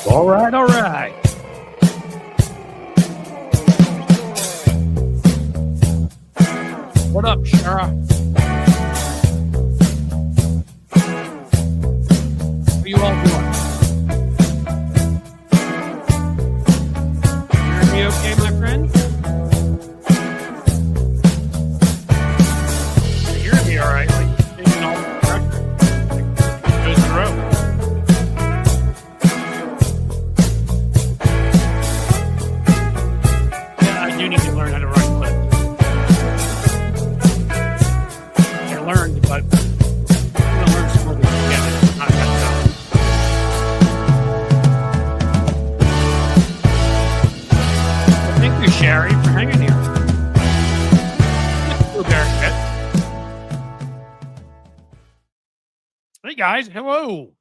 All right, all right. What up, Shara? What are you all doing? You hear me okay, my friend? You hear me all right? Like, taking all the pressure. Like, goes in a row. Yeah, I do need to learn how to run clips. I learned, but I'm going to learn some other things again. Not that stuff. Thank you, Sherry, for hanging here. Hey, guys. Hello.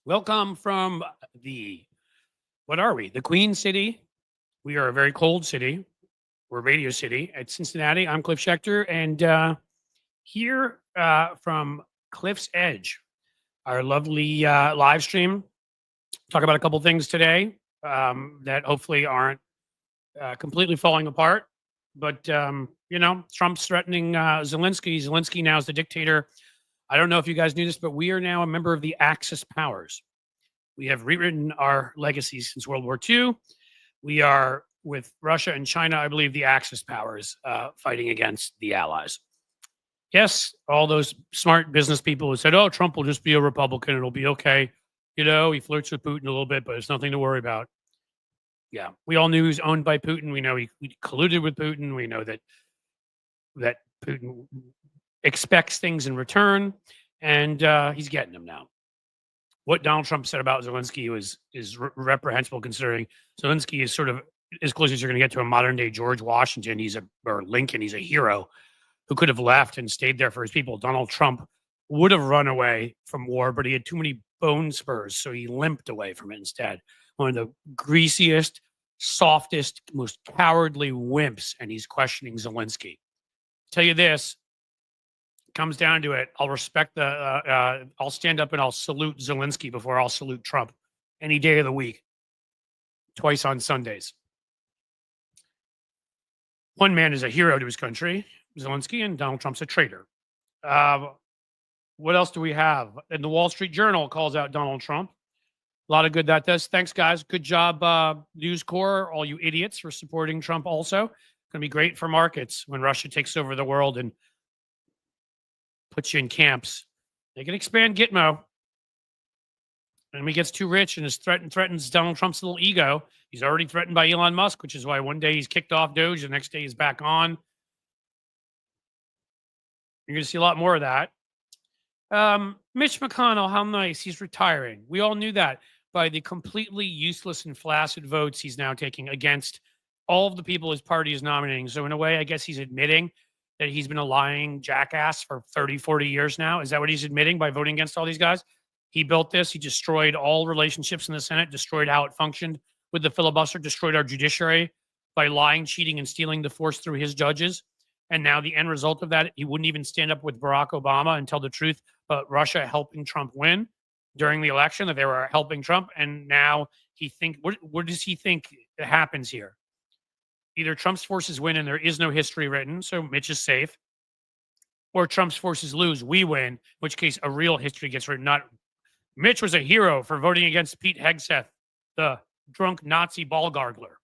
Welcome from what are we? The Queen City. We are a very cold city. We're Radio City at Cincinnati. I'm Cliff Schechter. And here from Cliff's Edge, our lovely live stream. Talk about a couple things today that hopefully aren't completely falling apart. But, Trump's threatening Zelensky. Zelensky now is the dictator. I don't know if you guys knew this, but we are now a member of the Axis powers. We have rewritten our legacies since World War II. We are, with Russia and China, I believe, the Axis powers fighting against the Allies. Yes, all those smart business people who said, oh, Trump will just be a Republican. It'll be okay. He flirts with Putin a little bit, but it's nothing to worry about. Yeah, we all knew he was owned by Putin. We know he colluded with Putin. We know that Putin expects things in return, and he's getting them now. What Donald Trump said about Zelensky is reprehensible, considering Zelensky is sort of as close as you're going to get to a modern day George Washington. Or Lincoln. He's a hero who could have left and stayed there for his people. Donald Trump would have run away from war, but he had too many bone spurs, so he limped away from it instead. One of the greasiest, softest, most cowardly wimps, and he's questioning Zelensky. Tell you this, comes down to it, I'll respect I'll stand up and I'll salute Zelensky before I'll salute Trump any day of the week, twice on Sundays. One man is a hero to his country, Zelensky, and Donald Trump's a traitor. What else do we have? And the Wall Street Journal calls out Donald Trump. A lot of good that does. Thanks, guys. Good job, News Corps, all you idiots, for supporting Trump also. Going to be great for markets when Russia takes over the world and puts you in camps. They can expand Gitmo. And when he gets too rich and threatens Donald Trump's little ego, he's already threatened by Elon Musk, which is why one day he's kicked off DOGE, the next day he's back on. You're going to see a lot more of that. Mitch McConnell, how nice. He's retiring. We all knew that by the completely useless and flaccid votes he's now taking against all of the people his party is nominating. So in a way, I guess he's admitting that he's been a lying jackass for 30, 40 years now. Is that what he's admitting by voting against all these guys? He built this. He destroyed all relationships in the Senate, destroyed how it functioned with the filibuster, destroyed our judiciary by lying, cheating, and stealing the force through his judges. And now the end result of that, he wouldn't even stand up with Barack Obama and tell the truth about Russia helping Trump win during the election, that they were helping Trump. And now what does he think happens here? Either Trump's forces win and there is no history written, so Mitch is safe, or Trump's forces lose, we win, in which case a real history gets written. Not Mitch was a hero for voting against Pete Hegseth, the drunk Nazi ball gargler.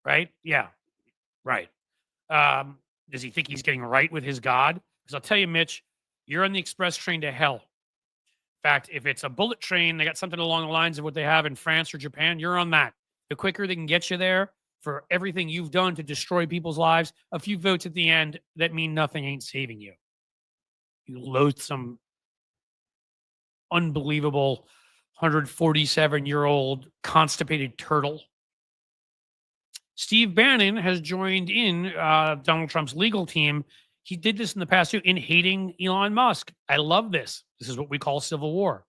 Right? Yeah, right. Does he think he's getting right with his God? Because I'll tell you, Mitch, you're on the express train to hell. In fact, if it's a bullet train, they got something along the lines of what they have in France or Japan, you're on that. The quicker they can get you there for everything you've done to destroy people's lives, a few votes at the end that mean nothing ain't saving you. You loathsome, unbelievable, 147-year-old constipated turtle. Steve Bannon has joined in Donald Trump's legal team. He did this in the past too, in hating Elon Musk. I love this. This is what we call civil war.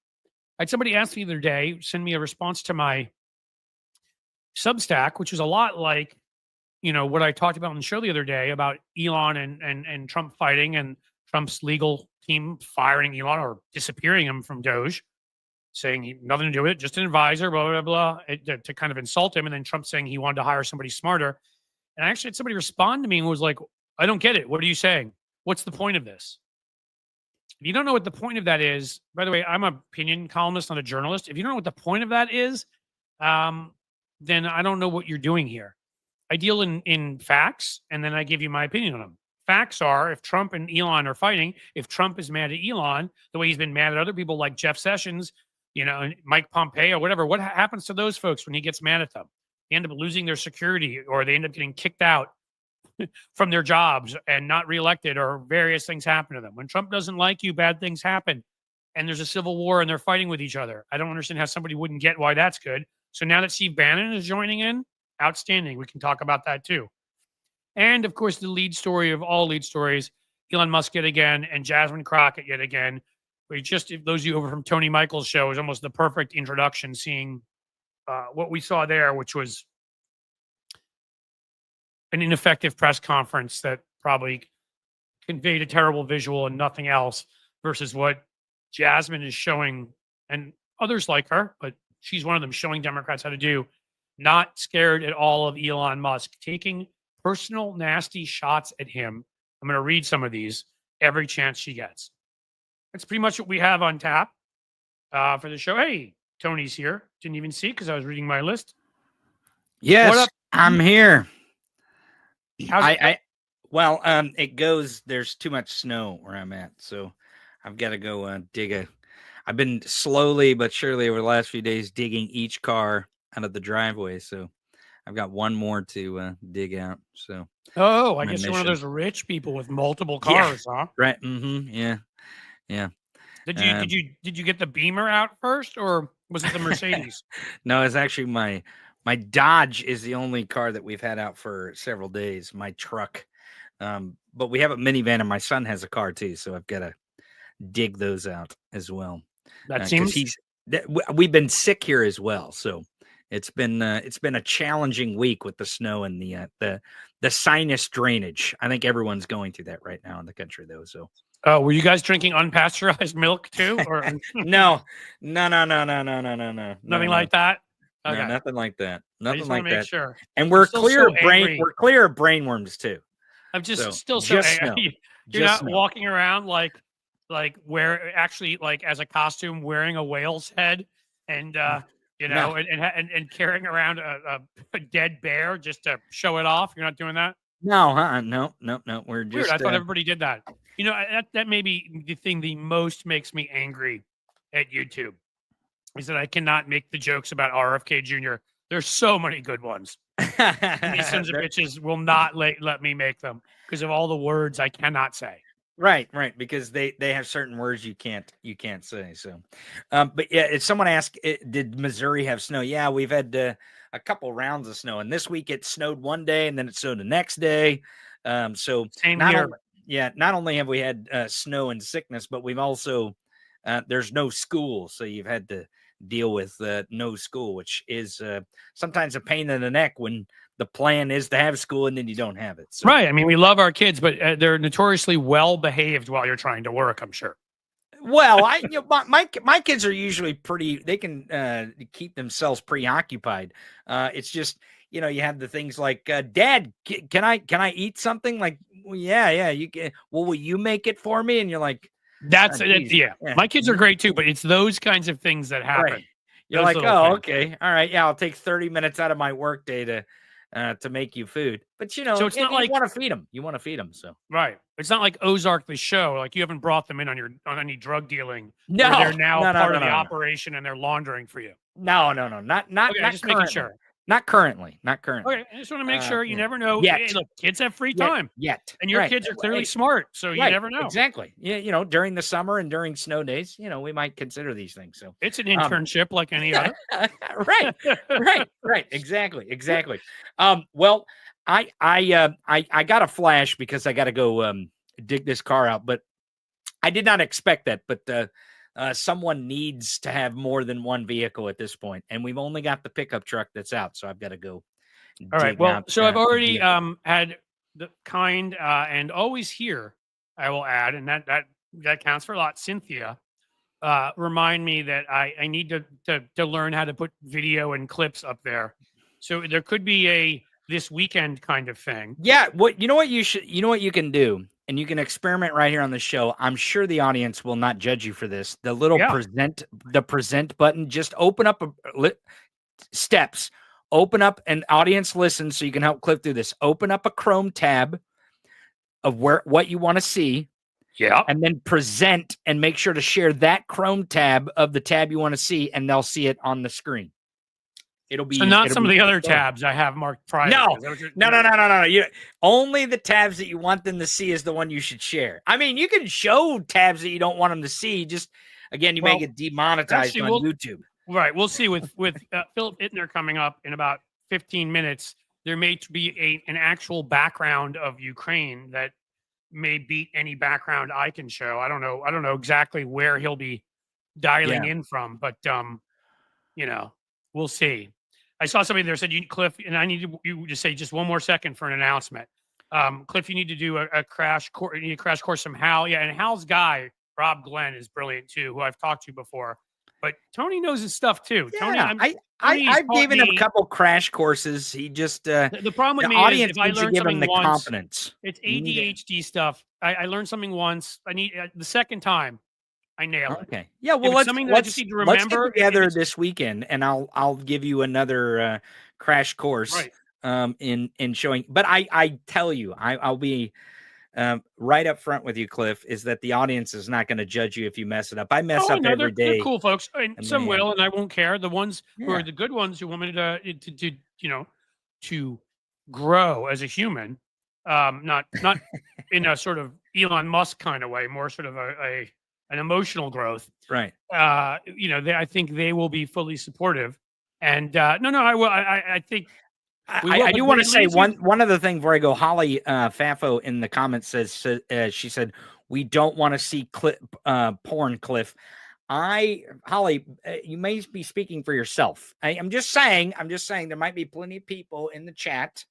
I had somebody ask me the other day, send me a response to my Substack, which is a lot like, what I talked about on the show the other day about Elon and Trump fighting and Trump's legal team firing Elon or disappearing him from DOGE. saying he nothing to do with it, just an advisor, blah, blah, blah, to kind of insult him. And then Trump saying he wanted to hire somebody smarter. And I actually had somebody respond to me and was like, I don't get it. What are you saying? What's the point of this? If you don't know what the point of that is, by the way, I'm an opinion columnist, not a journalist. If you don't know what the point of that is, then I don't know what you're doing here. I deal in facts, and then I give you my opinion on them. Facts are, if Trump and Elon are fighting, if Trump is mad at Elon, the way he's been mad at other people like Jeff Sessions, and Mike Pompeo, whatever, what happens to those folks when he gets mad at them? They end up losing their security, or they end up getting kicked out from their jobs and not reelected, or various things happen to them. When Trump doesn't like you, bad things happen, and there's a civil war and they're fighting with each other. I don't understand how somebody wouldn't get why that's good. So now that Steve Bannon is joining in, outstanding. We can talk about that too. And of course, the lead story of all lead stories, Elon Musk yet again, and Jasmine Crockett yet again. If those of you over from Tony Michael's show, is almost the perfect introduction, seeing what we saw there, which was an ineffective press conference that probably conveyed a terrible visual and nothing else, versus what Jasmine is showing, and others like her, but she's one of them, showing Democrats how to do. Not scared at all of Elon Musk, taking personal nasty shots at him. I'm going to read some of these every chance she gets. That's pretty much what we have on tap for the show. Hey, Tony's here. Didn't even see because I was reading my list. Yes, I'm here. How's it? It goes, there's too much snow where I'm at, so I've got to go dig I've been slowly but surely over the last few days digging each car out of the driveway, so I've got one more to dig out. So I guess you're one of those rich people with multiple cars, huh? Right. Mm-hmm. Yeah. Did you get the Beamer out first, or was it the Mercedes? No, it's actually my Dodge is the only car that we've had out for several days. My truck, but we have a minivan, and my son has a car too, so I've got to dig those out as well. That seems we've been sick here as well, so it's been a challenging week with the snow and the sinus drainage. I think everyone's going through that right now in the country, though. So, were you guys drinking unpasteurized milk too, or no, nothing like that? Okay. No, nothing like that. Nothing like that. Sure. And we're clear of we're clear of brainworms too. I'm just still so angry. You're not walking around like as a costume, wearing a whale's head and and carrying around a dead bear just to show it off. You're not doing that? No, no. We're just. Weird. I thought everybody did that. That may be the thing the most makes me angry at YouTube, is that I cannot make the jokes about RFK Jr. There's so many good ones. These sons of bitches will not let me make them because of all the words I cannot say. Right, because they have certain words you can't say. So, but yeah, if someone asked, did Missouri have snow? Yeah, we've had a couple rounds of snow, and this week it snowed one day, and then it snowed the next day. So same here. Not only have we had snow and sickness, but we've also there's no school, so you've had to deal with no school, which is sometimes a pain in the neck when the plan is to have school and then you don't have it. So. Right. I mean, we love our kids, but they're notoriously well behaved while you're trying to work, I'm sure. Well, my kids are usually they can keep themselves preoccupied. It's just, you have the things like, Dad, can I eat something? Like, well, yeah, you can. Well, will you make it for me? And you're like, yeah. My kids are great too, but it's those kinds of things that happen. Right. You're like, oh, okay. All right. Yeah. I'll take 30 minutes out of my work day to make you food, but so it's not like you want to feed them. You want to feed them. So, right. It's not like Ozark, the show. Like you haven't brought them in on any drug dealing. No, they're now part of the operation and they're laundering for you. No. Not just making sure. Not currently. Okay, I just want to make sure. You never know. Yet. Hey, look, kids have free time. Yet. And your kids are clearly smart, so you never know. Exactly. Yeah, during the summer and during snow days, we might consider these things. So it's an internship like any other. Right. Exactly. Well, I got a flash because I got to go dig this car out, but I did not expect that. But someone needs to have more than one vehicle at this point, and we've only got the pickup truck that's out, so I've got to go. All right. Well, so I've already had the kind and always here, I will add, and that counts for a lot, Cynthia, remind me that I need to learn how to put video and clips up there. So there could be a this weekend kind of thing. Yeah, what you can do, and you can experiment right here on the show. I'm sure the audience will not judge you for this. The little present button, just open up steps. Open up an audience listen so you can help clip through this. Open up a Chrome tab of what you want to see. Yeah. And then present and make sure to share that Chrome tab of the tab you want to see, and they'll see it on the screen. It'll be not some of the other tabs I have marked private. No. Only the tabs that you want them to see is the one you should share. I mean, you can show tabs that you don't want them to see. Just again, you make it demonetized on YouTube. Right. We'll see with Philip Ittner coming up in about 15 minutes. There may be an actual background of Ukraine that may beat any background I can show. I don't know exactly where he'll be dialing in from, but we'll see. I saw somebody there said, Cliff, and I need you to say just one more second for an announcement. Cliff, you need to do a crash course. You need a crash course from Hal. Yeah, and Hal's guy, Rob Glenn, is brilliant too, who I've talked to before. But Tony knows his stuff too. Yeah, I've given him a couple crash courses. He just the problem with the me audience is if I learn give him something the once, confidence. it's ADHD stuff. I learned something once. I need the second time. I nail it. Okay. Yeah. Well, let's get together this weekend, and I'll give you another crash course in showing. But I tell you, I'll be right up front with you, Cliff, is that the audience is not going to judge you if you mess it up. I mess up every day. They're cool folks, and some will, and I won't care. The ones who are the good ones who want me to grow as a human, not in a sort of Elon Musk kind of way, more sort of an emotional growth. Right. I think they will be fully supportive. And I will. I think. I do want to say one other thing before I go. Holly Fafo in the comments says she said we don't want to see porn, Cliff. Holly, you may be speaking for yourself. I'm just saying there might be plenty of people in the chat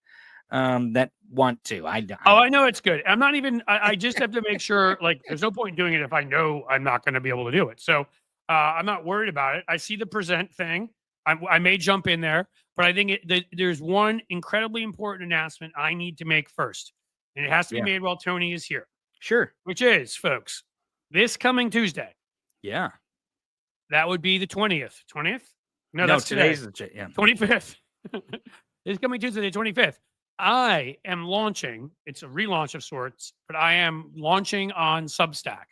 that want to. I know it's good. I'm not even. I just have to make sure. Like, there's no point in doing it if I know I'm not going to be able to do it. So I'm not worried about it. I see the present thing. I may jump in there, but I think there's one incredibly important announcement I need to make first, and it has to be made while Tony is here. Sure. Which is, folks, this coming Tuesday. Yeah. That would be the 20th. 20th? No, that's today's today. 25th. This coming Tuesday, the 25th. I am launching. It's a relaunch of sorts, but I am launching on Substack.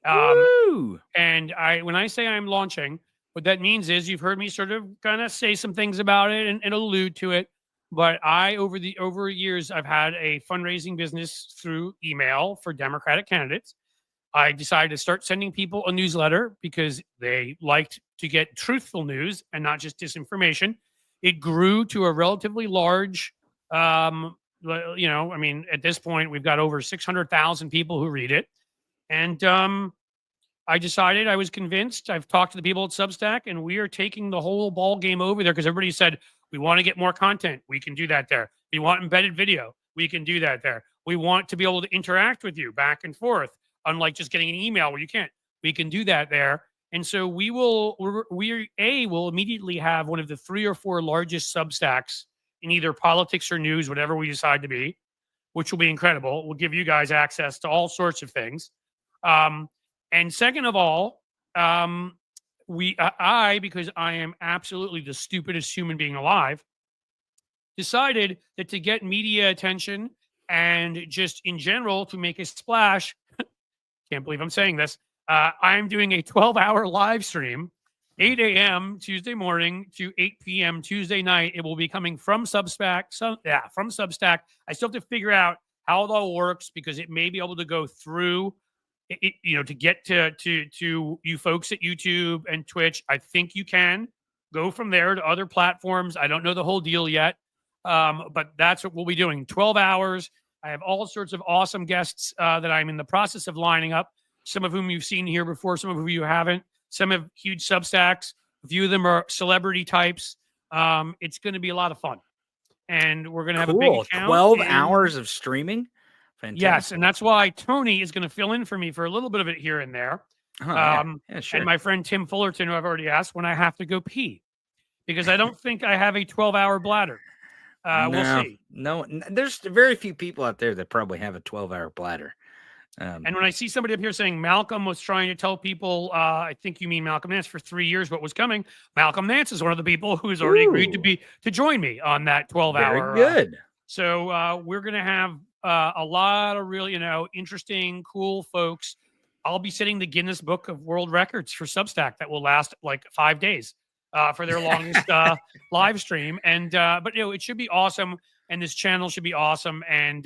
Woo! And when I say I'm launching, what that means is you've heard me sort of kind of say some things about it and allude to it. But over years, I've had a fundraising business through email for Democratic candidates. I decided to start sending people a newsletter because they liked to get truthful news and not just disinformation. It grew to a relatively large, at this point, we've got over 600,000 people who read it. And I decided, I was convinced, I've talked to the people at Substack, and we are taking the whole ball game over there because everybody said, we want to get more content. We can do that there. We want embedded video. We can do that there. We want to be able to interact with you back and forth, unlike just getting an email where you can't. We can do that there. And so we will immediately have one of the 3 or 4 largest Substacks in either politics or news, whatever we decide to be, which will be incredible. We'll give you guys access to all sorts of things. And second of all, because I am absolutely the stupidest human being alive, decided that to get media attention and just in general to make a splash, can't believe I'm saying this, I'm doing a 12-hour live stream, 8 a.m. Tuesday morning to 8 p.m. Tuesday night. It will be coming from Substack. From Substack. I still have to figure out how it all works because it may be able to go through to get to you folks at YouTube and Twitch. I think you can go from there to other platforms. I don't know the whole deal yet, but that's what we'll be doing. 12 hours. I have all sorts of awesome guests that I'm in the process of lining up, some of whom you've seen here before, some of whom you haven't. Some have huge Substacks. A few of them are celebrity types. It's going to be a lot of fun. And we're going to have a big account. 12 hours of streaming? Fantastic. Yes, and that's why Tony is going to fill in for me for a little bit of it here and there. Oh, yeah. Yeah, And sure. my friend Tim Fullerton, who I've already asked, when I have to go pee, because I don't think I have a 12-hour bladder. We'll No, see. no, there's very few people out there that probably have a 12-hour bladder. And when I see somebody up here saying Malcolm was trying to tell people, I think you mean Malcolm Nance for 3 years, what was coming. Malcolm Nance is one of the people who has already agreed Ooh, to join me on that very 12-hour. good. So we're going to have a lot of really, interesting, cool folks. I'll be setting the Guinness Book of World Records for Substack that will last like 5 days for their longest live stream. And but it should be awesome, and this channel should be awesome, and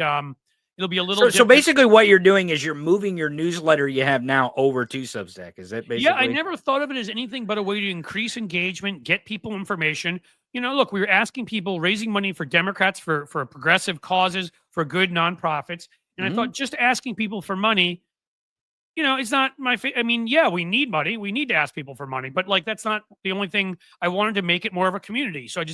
it'll be a little. So basically, what you're doing is you're moving your newsletter you have now over to Substack. Is that basically? Yeah, I never thought of it as anything but a way to increase engagement, get people information. Look, we were asking people, raising money for Democrats, for progressive causes, for good nonprofits. And I thought just asking people for money, it's not my I mean, yeah, we need money. We need to ask people for money, but like, that's not the only thing. I wanted to make it more of a community. So I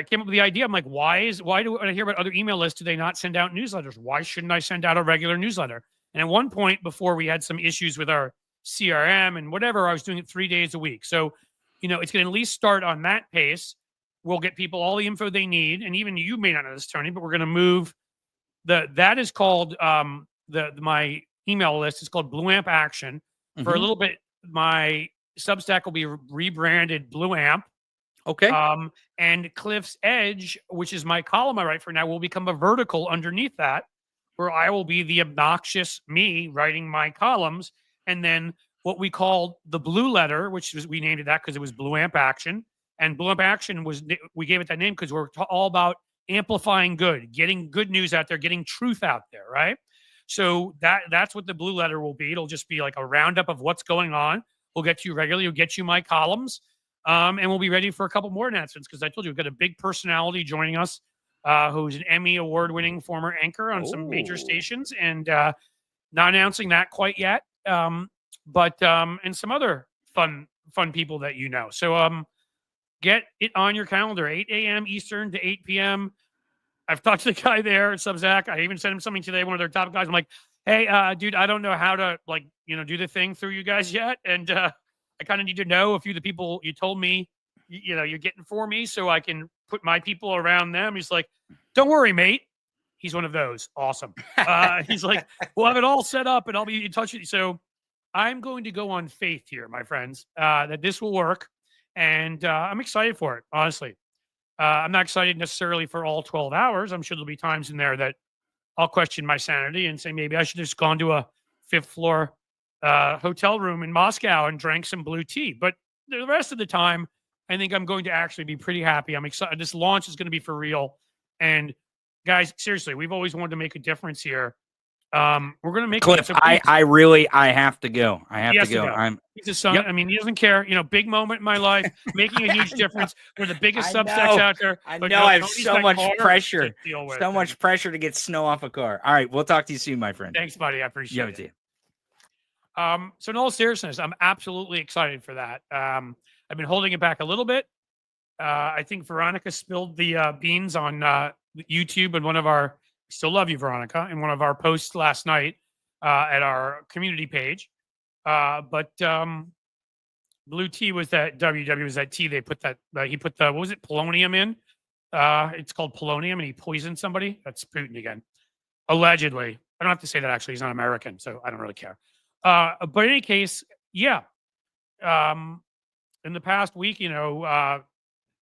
came up with the idea. I'm like, why do when I hear about other email lists, do they not send out newsletters? Why shouldn't I send out a regular newsletter? And at one point, before we had some issues with our CRM and whatever, I was doing it 3 days a week. So, it's going to at least start on that pace. We'll get people all the info they need. And even you may not know this, Tony, but we're going to move that is called my email list is called Blue Amp Action. For a little bit, my Substack will be rebranded Blue Amp. Okay. And Cliff's Edge, which is my column I write for now, will become a vertical underneath that, where I will be the obnoxious me writing my columns. And then what we called the Blue Letter, we named it that because it was Blue Amp Action. And Blue Amp Action we gave it that name because we're all about amplifying good, getting good news out there, getting truth out there, right? So that's what the Blue Letter will be. It'll just be like a roundup of what's going on. We'll get to you regularly. We'll get you my columns. And we'll be ready for a couple more announcements because I told you we've got a big personality joining us who's an Emmy award-winning former anchor on some major stations, and not announcing that quite yet. But and some other fun people that So get it on your calendar, 8 a.m. Eastern to 8 p.m. I've talked to the guy there at Substack. I even sent him something today, one of their top guys. I'm like, hey, dude, I don't know how to do the thing through you guys yet. And I kind of need to know a few of the people you told me, you're getting for me so I can put my people around them. He's like, don't worry, mate. He's one of those. Awesome. He's like, we'll have it all set up and I'll be in touch with you. So I'm going to go on faith here, my friends, that this will work. And I'm excited for it, honestly. I'm not excited necessarily for all 12 hours. I'm sure there'll be times in there that I'll question my sanity and say, maybe I should have just gone to a 5th floor hotel room in Moscow and drank some blue tea. But the rest of the time, I think I'm going to actually be pretty happy. I'm excited. This launch is going to be for real. And guys, seriously, we've always wanted to make a difference here. We're going to make Cliff. I have to go. I have to go. He's a son. Yep. I mean, he doesn't care. Big moment in my life, making a huge difference. We're the biggest Substacks out there. I know. I have so much pressure. So much pressure to get snow off a car. All right, we'll talk to you soon, my friend. Thanks, buddy. I appreciate it. So in all seriousness, I'm absolutely excited for that. I've been holding it back a little bit. I think Veronica spilled the beans on YouTube and one of our. Still love you, Veronica, in one of our posts last night at our community page. But blue tea was that WW was that tea they put that he put the what was it polonium in? It's called polonium, and he poisoned somebody. That's Putin again, allegedly. I don't have to say that actually. He's not American, so I don't really care. But in any case, yeah. In the past week,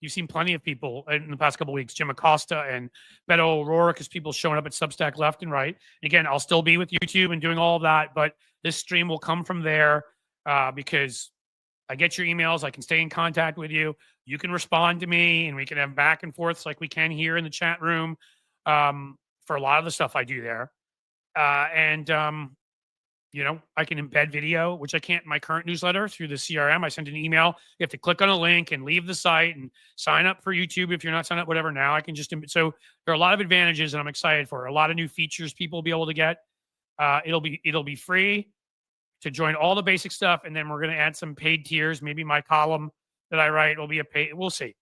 you've seen plenty of people in the past couple of weeks, Jim Acosta and Beto O'Rourke, because people showing up at Substack left and right. And again, I'll still be with YouTube and doing all of that, but this stream will come from there because I get your emails. I can stay in contact with you. You can respond to me, and we can have back and forths like we can here in the chat room for a lot of the stuff I do there. I can embed video, which I can't in my current newsletter through the CRM. I send an email. You have to click on a link and leave the site and sign up for YouTube if you're not signed up, whatever. Now I can just, so there are a lot of advantages and I'm excited for it. A lot of new features people will be able to get. It'll be free to join all the basic stuff. And then we're going to add some paid tiers. Maybe my column that I write will be a paid, we'll see.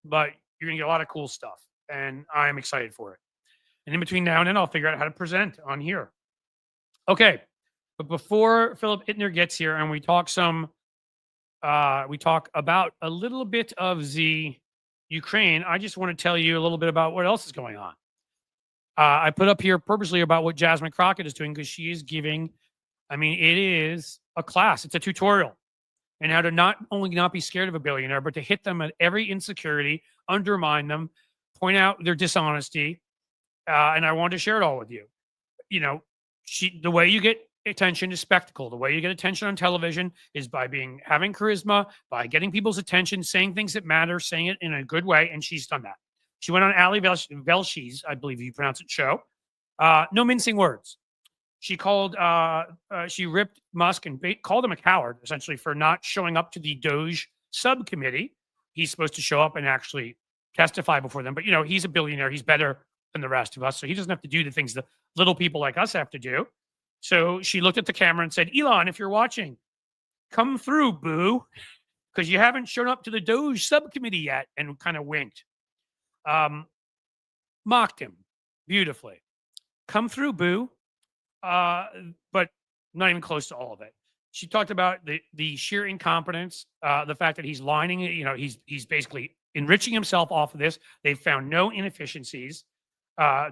But you're going to get a lot of cool stuff and I'm excited for it. And in between now and then, I'll figure out how to present on here. Okay. But before Philip Ittner gets here and we talk about a little bit of the Ukraine, I just want to tell you a little bit about what else is going on. I put up here purposely about what Jasmine Crockett is doing because she is giving, it is a class. It's a tutorial and how to not only not be scared of a billionaire, but to hit them at every insecurity, undermine them, point out their dishonesty. And I wanted to share it all with you. The way you get attention is spectacle. The way you get attention on television is by having charisma, by getting people's attention, saying things that matter, saying it in a good way. And she's done that. She went on Ali Velsh's, I believe you pronounce it, show. No mincing words. She ripped Musk and called him a coward, essentially, for not showing up to the DOGE subcommittee. He's supposed to show up and actually testify before them. But, he's a billionaire. He's better than the rest of us. So he doesn't have to do the things that little people like us have to do. So she looked at the camera and said, Elon, if you're watching, come through, boo, because you haven't shown up to the DOGE subcommittee yet, and kind of winked. Mocked him beautifully. Come through, boo. But not even close to all of it. She talked about the sheer incompetence, the fact that he's lining, he's basically enriching himself off of this. They've found no inefficiencies.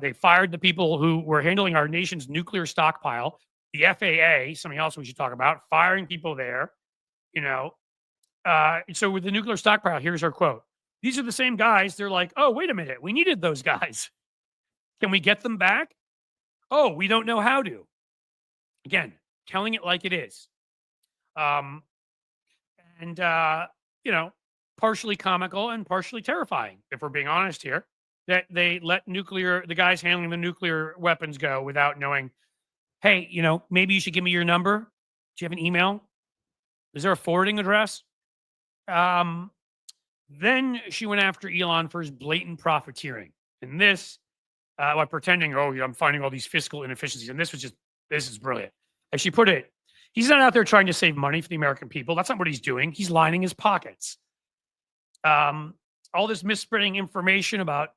They fired the people who were handling our nation's nuclear stockpile. The FAA, something else we should talk about, firing people there, So with the nuclear stockpile, here's our quote. These are the same guys. They're like, oh, wait a minute. We needed those guys. Can we get them back? Oh, we don't know how to. Again, telling it like it is. Partially comical and partially terrifying, if we're being honest here, that they let the guys handling the nuclear weapons go without knowing, hey, maybe you should give me your number. Do you have an email? Is there a forwarding address? Then she went after Elon for his blatant profiteering. And this, by pretending, I'm finding all these fiscal inefficiencies. And this is brilliant. As she put it, he's not out there trying to save money for the American people. That's not what he's doing. He's lining his pockets. All this misspreading information about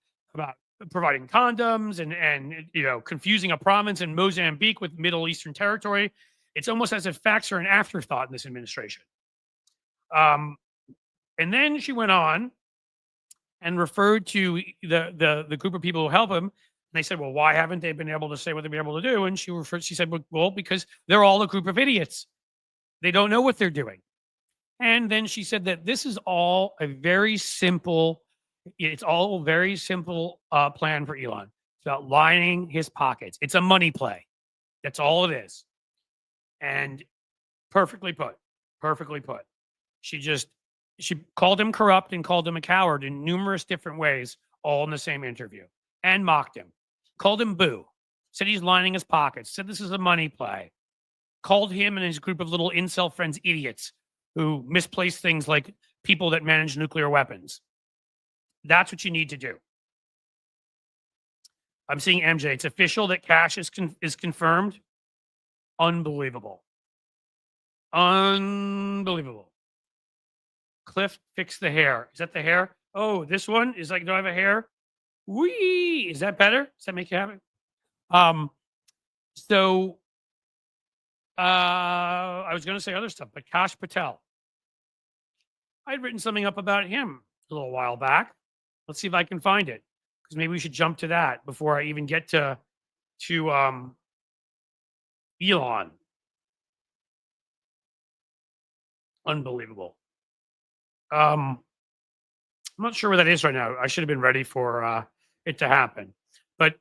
providing condoms and confusing a province in Mozambique with Middle Eastern territory. It's almost as if facts are an afterthought in this administration. And then she went on and referred to the group of people who help him. And they said, well, why haven't they been able to say what they've been able to do? And she said, well, because they're all a group of idiots. They don't know what they're doing. And then she said that this is all a very simple plan for Elon. It's about lining his pockets. It's a money play. That's all it is. And perfectly put. She called him corrupt and called him a coward in numerous different ways, all in the same interview, and mocked him. Called him boo. Said he's lining his pockets. Said this is a money play. Called him and his group of little incel friends idiots who misplace things like people that manage nuclear weapons. That's what you need to do. I'm seeing MJ. It's official that cash is confirmed. Unbelievable. Cliff, fix the hair. Is that the hair? Oh, this one is like, do I have a hair? Wee! Is that better? Does that make you happy? I was going to say other stuff, but Kash Patel. I'd written something up about him a little while back. Let's see if I can find it, because maybe we should jump to that before I even get to Elon. Unbelievable. I'm not sure where that is right now. I should have been ready for it to happen. But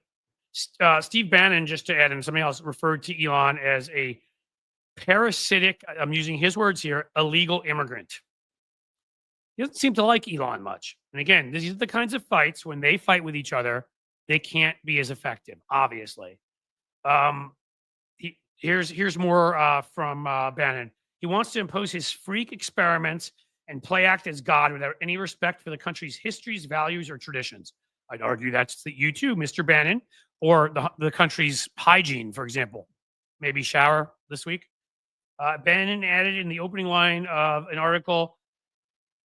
Steve Bannon, just to add in something else, referred to Elon as a parasitic, I'm using his words here, illegal immigrant. He doesn't seem to like Elon much. And again, these are the kinds of fights, when they fight with each other, they can't be as effective, obviously. Here's more from Bannon. He wants to impose his freak experiments and play act as God without any respect for the country's histories, values, or traditions. I'd argue that's you too, Mr. Bannon, or the country's hygiene, for example. Maybe shower this week. Bannon added in the opening line of an article,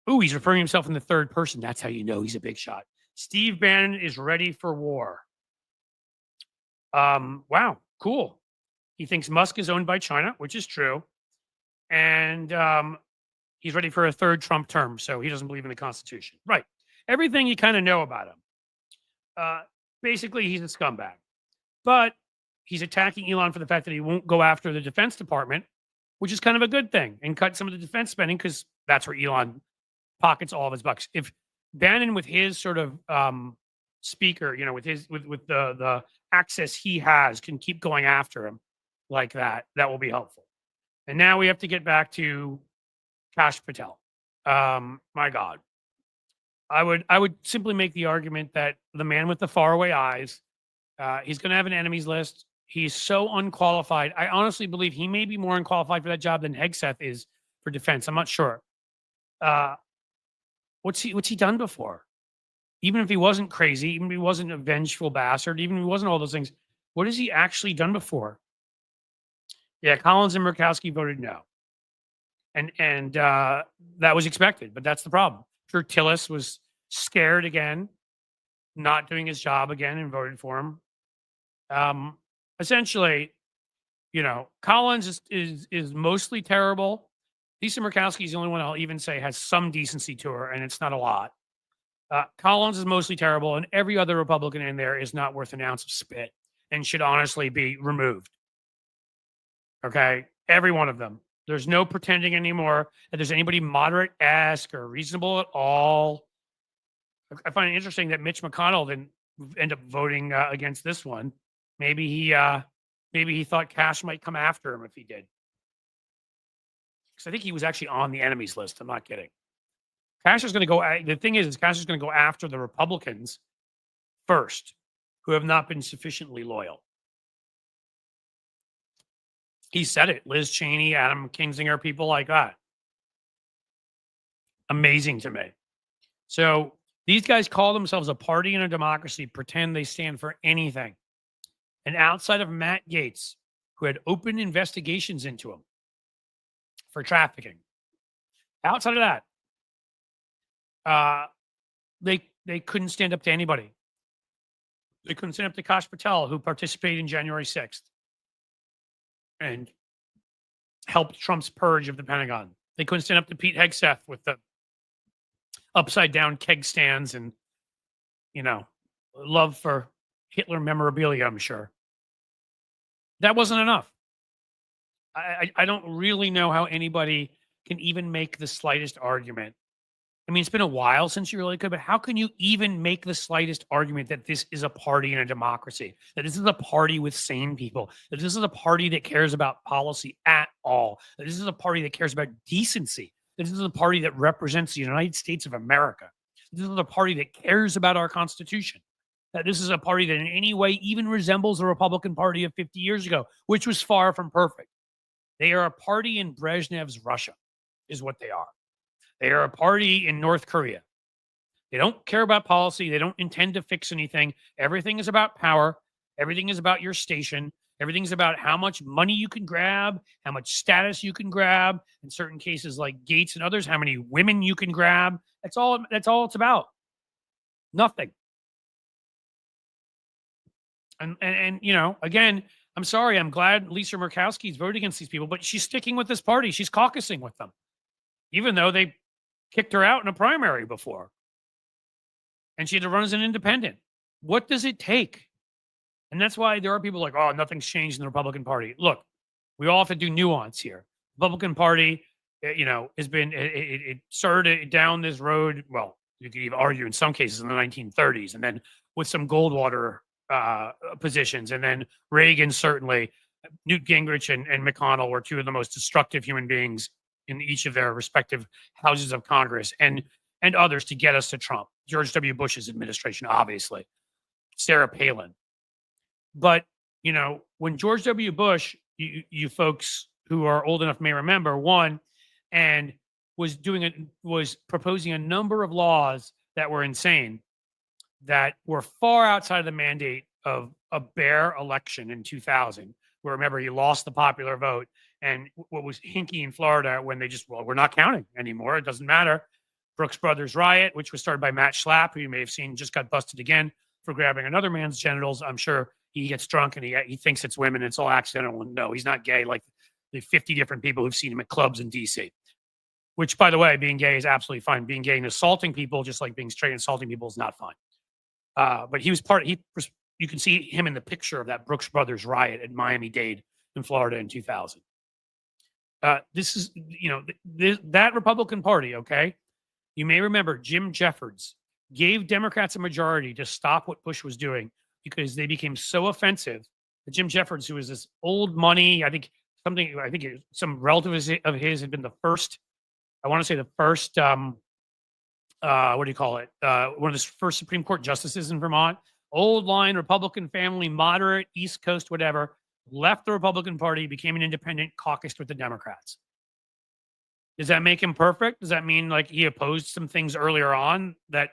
he's referring to himself in the third person. That's how you know he's a big shot. Steve Bannon is ready for war. Wow, cool. He thinks Musk is owned by China, which is true. And he's ready for a third Trump term, so he doesn't believe in the Constitution. Right. Everything you kind of know about him. Basically, he's a scumbag. But he's attacking Elon for the fact that he won't go after the Defense Department, which is kind of a good thing, and cut some of the defense spending because that's where Elon pockets all of his bucks. If Bannon, with his sort of speaker, with the access he has, can keep going after him like that, that will be helpful. And now we have to get back to Kash Patel. My God. I would simply make the argument that the man with the faraway eyes, he's going to have an enemies list. He's so unqualified. I honestly believe he may be more unqualified for that job than Hegseth is for defense. I'm not sure. What's he done before? Even if he wasn't crazy, even if he wasn't a vengeful bastard, even if he wasn't all those things, what has he actually done before? Yeah, Collins and Murkowski voted no. And that was expected, but that's the problem. Sure, Tillis was scared again, not doing his job again, and voted for him. Essentially, Collins is mostly terrible. Lisa Murkowski is the only one I'll even say has some decency to her, and it's not a lot. Collins is mostly terrible, and every other Republican in there is not worth an ounce of spit and should honestly be removed. Okay? Every one of them. There's no pretending anymore that there's anybody moderate-esque or reasonable at all. I find it interesting that Mitch McConnell didn't end up voting against this one. Maybe he thought Kash might come after him if he did. Because I think he was actually on the enemies list. I'm not kidding. Kash is going to go. The thing is Kash is going to go after the Republicans first, who have not been sufficiently loyal. He said it. Liz Cheney, Adam Kinzinger, people like that. Amazing to me. So these guys call themselves a party and a democracy, pretend they stand for anything. And outside of Matt Gaetz, who had open investigations into him for trafficking, outside of that, they couldn't stand up to anybody. They couldn't stand up to Kash Patel, who participated in January 6th and helped Trump's purge of the Pentagon. They couldn't stand up to Pete Hegseth with the upside down keg stands and, love for Hitler memorabilia, I'm sure. That wasn't enough. I don't really know how anybody can even make the slightest argument. I mean, it's been a while since you really could, but how can you even make the slightest argument that this is a party and a democracy, that this is a party with sane people, that this is a party that cares about policy at all, that this is a party that cares about decency, that this is a party that represents the United States of America, this is a party that cares about our Constitution, that this is a party that in any way even resembles the Republican Party of 50 years ago, which was far from perfect. They are a party in Brezhnev's Russia, is what they are. They are a party in North Korea. They don't care about policy. They don't intend to fix anything. Everything is about power. Everything is about your station. Everything's about how much money you can grab, how much status you can grab. In certain cases like Gates and others, how many women you can grab. That's all it's about. Nothing. And again, I'm sorry. I'm glad Lisa Murkowski's voted against these people, but she's sticking with this party. She's caucusing with them, even though they kicked her out in a primary before. And she had to run as an independent. What does it take? And that's why there are people like, oh, nothing's changed in the Republican Party. Look, we all have to do nuance here. Republican Party, has been, it started down this road. Well, you could even argue in some cases in the 1930s, and then with some Goldwater positions. And then Reagan, certainly, Newt Gingrich and McConnell were two of the most destructive human beings in each of their respective houses of Congress, and others to get us to Trump. George W. Bush's administration, obviously. Sarah Palin. But, when George W. Bush, you folks who are old enough may remember, won and was proposing a number of laws that were insane, that were far outside of the mandate of a bare election in 2000, where, remember, he lost the popular vote. And what was hinky in Florida when they just, we're not counting anymore. It doesn't matter. Brooks Brothers riot, which was started by Matt Schlapp, who you may have seen just got busted again for grabbing another man's genitals. I'm sure he gets drunk and he thinks it's women. It's all accidental. And no, he's not gay. Like the 50 different people who've seen him at clubs in DC. Which, by the way, being gay is absolutely fine. Being gay and assaulting people, just like being straight and assaulting people, is not fine. But he was you can see him in the picture of that Brooks Brothers riot at Miami-Dade in Florida in 2000. This is, that Republican Party, okay? You may remember Jim Jeffords gave Democrats a majority to stop what Bush was doing because they became so offensive that Jim Jeffords, who was this old money, some relative of his had been the first, I want to say the first, what do you call it? One of the first Supreme Court justices in Vermont, old line Republican family, moderate, East Coast, whatever, left the Republican Party, became an independent, caucused with the Democrats. Does that make him perfect? Does that mean like he opposed some things earlier on that,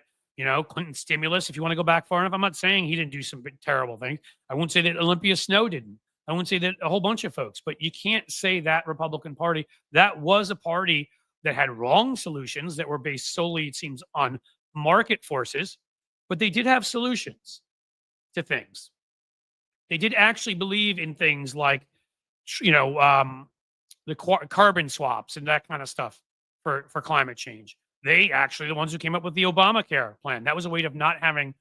Clinton stimulus, if you want to go back far enough? I'm not saying he didn't do some terrible things. I won't say that Olympia Snow didn't. I won't say that a whole bunch of folks, but you can't say that Republican Party, that was a party that had wrong solutions that were based solely, it seems, on market forces, but they did have solutions to things. They did actually believe in things like, the carbon swaps and that kind of stuff for climate change. They actually the ones who came up with the Obamacare plan. That was a way of not having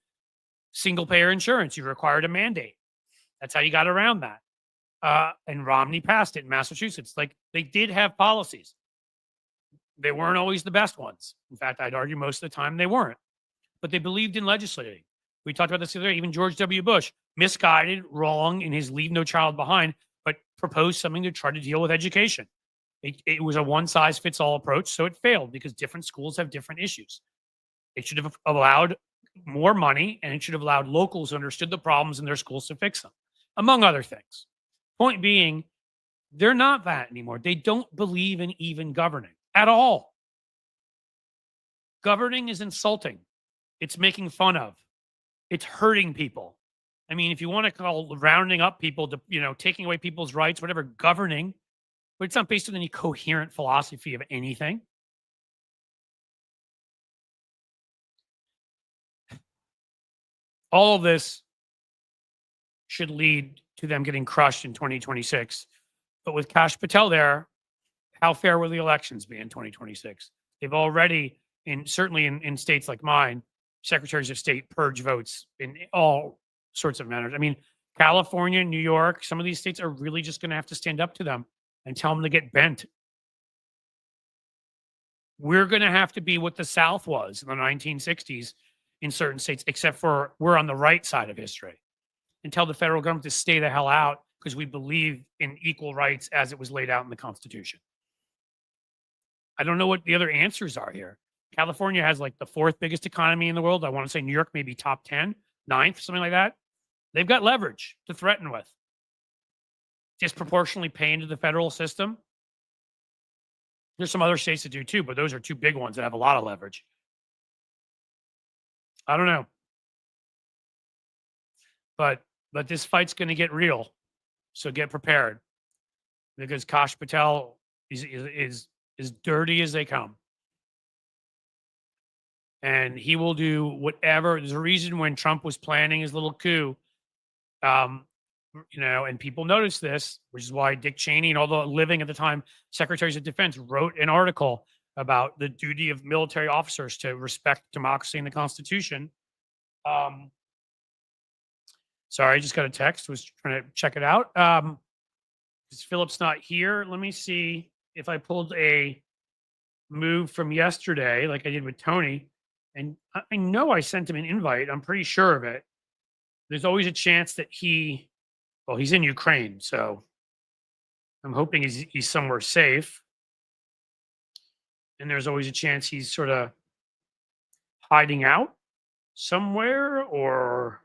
single payer insurance. You required a mandate. That's how you got around that. And Romney passed it in Massachusetts. Like they did have policies. They weren't always the best ones. In fact, I'd argue most of the time they weren't. But they believed in legislating. We talked about this the other day. Even George W. Bush, misguided, wrong in his Leave No Child Behind, but proposed something to try to deal with education. It was a one-size-fits-all approach, so it failed because different schools have different issues. It should have allowed more money, and it should have allowed locals who understood the problems in their schools to fix them, among other things. Point being, they're not that anymore. They don't believe in even governing at all. Governing is insulting. It's making fun of. It's hurting people. I mean, if you want to call rounding up people to, taking away people's rights, whatever, governing, but it's not based on any coherent philosophy of anything. All of this should lead to them getting crushed in 2026. But with Kash Patel there, how fair will the elections be in 2026? They've already, certainly in states like mine, secretaries of state purge votes in all sorts of manners. I mean, California, New York, some of these states are really just going to have to stand up to them and tell them to get bent. We're going to have to be what the South was in the 1960s in certain states, except for we're on the right side of history, and tell the federal government to stay the hell out because we believe in equal rights as it was laid out in the Constitution. I don't know what the other answers are here. California has like the fourth biggest economy in the world. I want to say New York maybe top 10, ninth, something like that. They've got leverage to threaten with. Disproportionately pay into the federal system. There's some other states that do too, but those are two big ones that have a lot of leverage. I don't know. But this fight's going to get real. So get prepared. Because Kash Patel is as dirty as they come. And he will do whatever. There's a reason when Trump was planning his little coup, and people noticed this, which is why Dick Cheney and all the living at the time secretaries of defense wrote an article about the duty of military officers to respect democracy and the Constitution. Sorry, I just got a text. Was trying to check it out. Philip's not here. Let me see if I pulled a move from yesterday, like I did with Tony. And I know I sent him an invite. I'm pretty sure of it. There's always a chance that he's in Ukraine. So I'm hoping he's somewhere safe. And there's always a chance he's sort of hiding out somewhere, or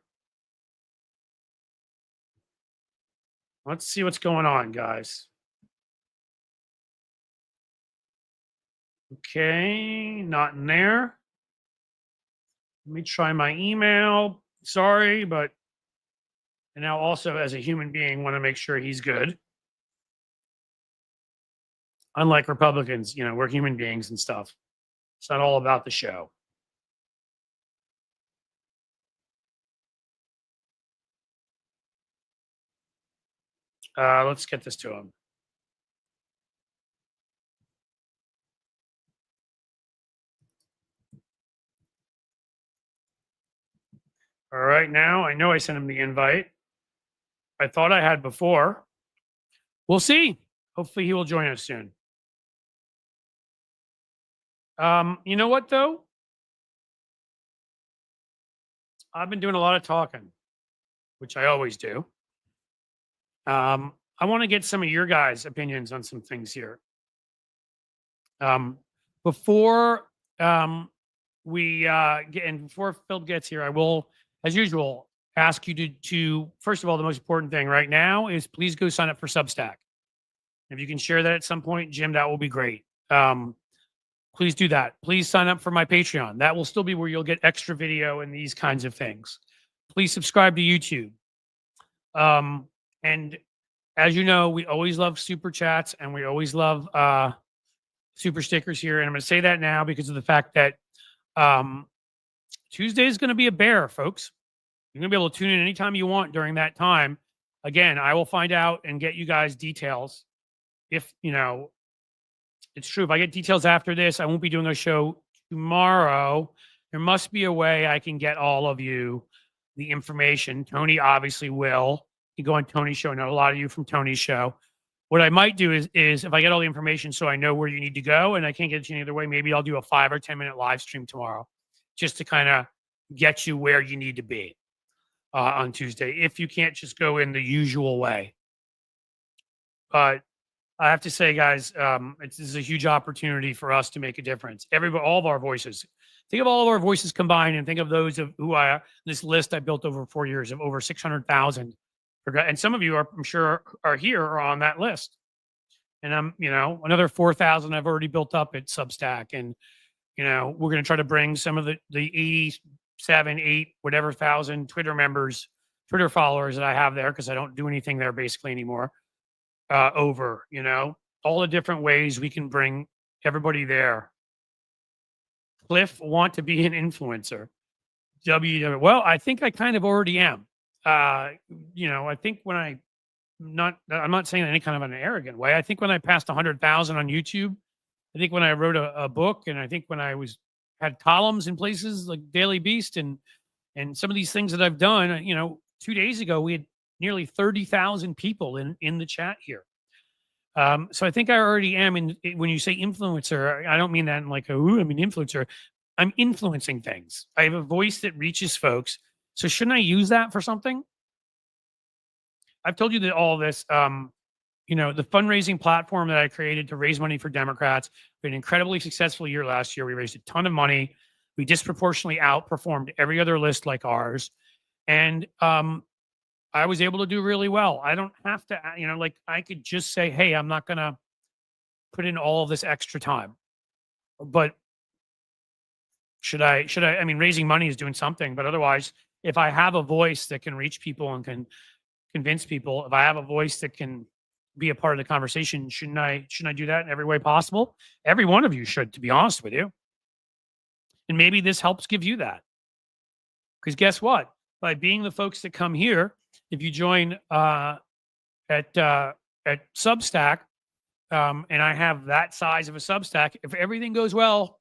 let's see what's going on, guys. Okay, not in there. Let me try my email. Sorry, but and now also as a human being, want to make sure he's good. Unlike Republicans, we're human beings and stuff. It's not all about the show. Let's get this to him. All right, now I know I sent him the invite. I thought I had before. We'll see. Hopefully he will join us soon. You know what though? I've been doing a lot of talking, which I always do. I want to get some of your guys' opinions on some things here. Before we get and before Phil gets here, I will, as usual, ask you to first of all, the most important thing right now is please go sign up for Substack. If you can share that at some point, Jim, that will be great. Please do that. Please sign up for my Patreon. That will still be where you'll get extra video and these kinds of things. Please subscribe to YouTube. And as you know, we always love super chats and we always love super stickers here. And I'm going to say that now because of the fact that Tuesday is going to be a bear, folks. You're going to be able to tune in anytime you want during that time. Again, I will find out and get you guys details. If, you know, it's true. If I get details after this, I won't be doing a show tomorrow. There must be a way I can get all of you the information. Tony obviously will. You go on Tony's show. I know a lot of you from Tony's show. What I might do is if I get all the information so I know where you need to go and I can't get it to you any other way, maybe I'll do a 5 or 10 minute live stream tomorrow just to kind of get you where you need to be on Tuesday. If you can't just go in the usual way. But I have to say, guys, this is a huge opportunity for us to make a difference. Everybody, all of our voices. Think of all of our voices combined, and think of those of this list I built over 4 years of over 600,000. And some of you I'm sure are here or on that list. And another 4,000 I've already built up at Substack, and we're going to try to bring some of the 87, 8, whatever thousand Twitter followers that I have there because I don't do anything there basically anymore. Over, all the different ways we can bring everybody there. Cliff want to be an influencer. Well, I think I kind of already am. I think when I'm not saying that in any kind of an arrogant way. I think when I passed 100,000 on YouTube, I think when I wrote a book, and I think when I had columns in places like Daily Beast and some of these things that I've done, 2 days ago, we had nearly 30,000 people in the chat here. So I think I already am. When you say influencer, I don't mean that in like influencer. I'm influencing things. I have a voice that reaches folks. So shouldn't I use that for something? I've told you that all this, the fundraising platform that I created to raise money for Democrats, we had an incredibly successful year last year. We raised a ton of money. We disproportionately outperformed every other list like ours. And I was able to do really well. I don't have to, I could just say, hey, I'm not going to put in all of this extra time. But should I, raising money is doing something, but otherwise, if I have a voice that can reach people and can convince people, if I have a voice that can be a part of the conversation, shouldn't I do that in every way possible? Every one of you should, to be honest with you. And maybe this helps give you that. Because guess what? By being the folks that come here, if you join at Substack, and I have that size of a Substack, if everything goes well,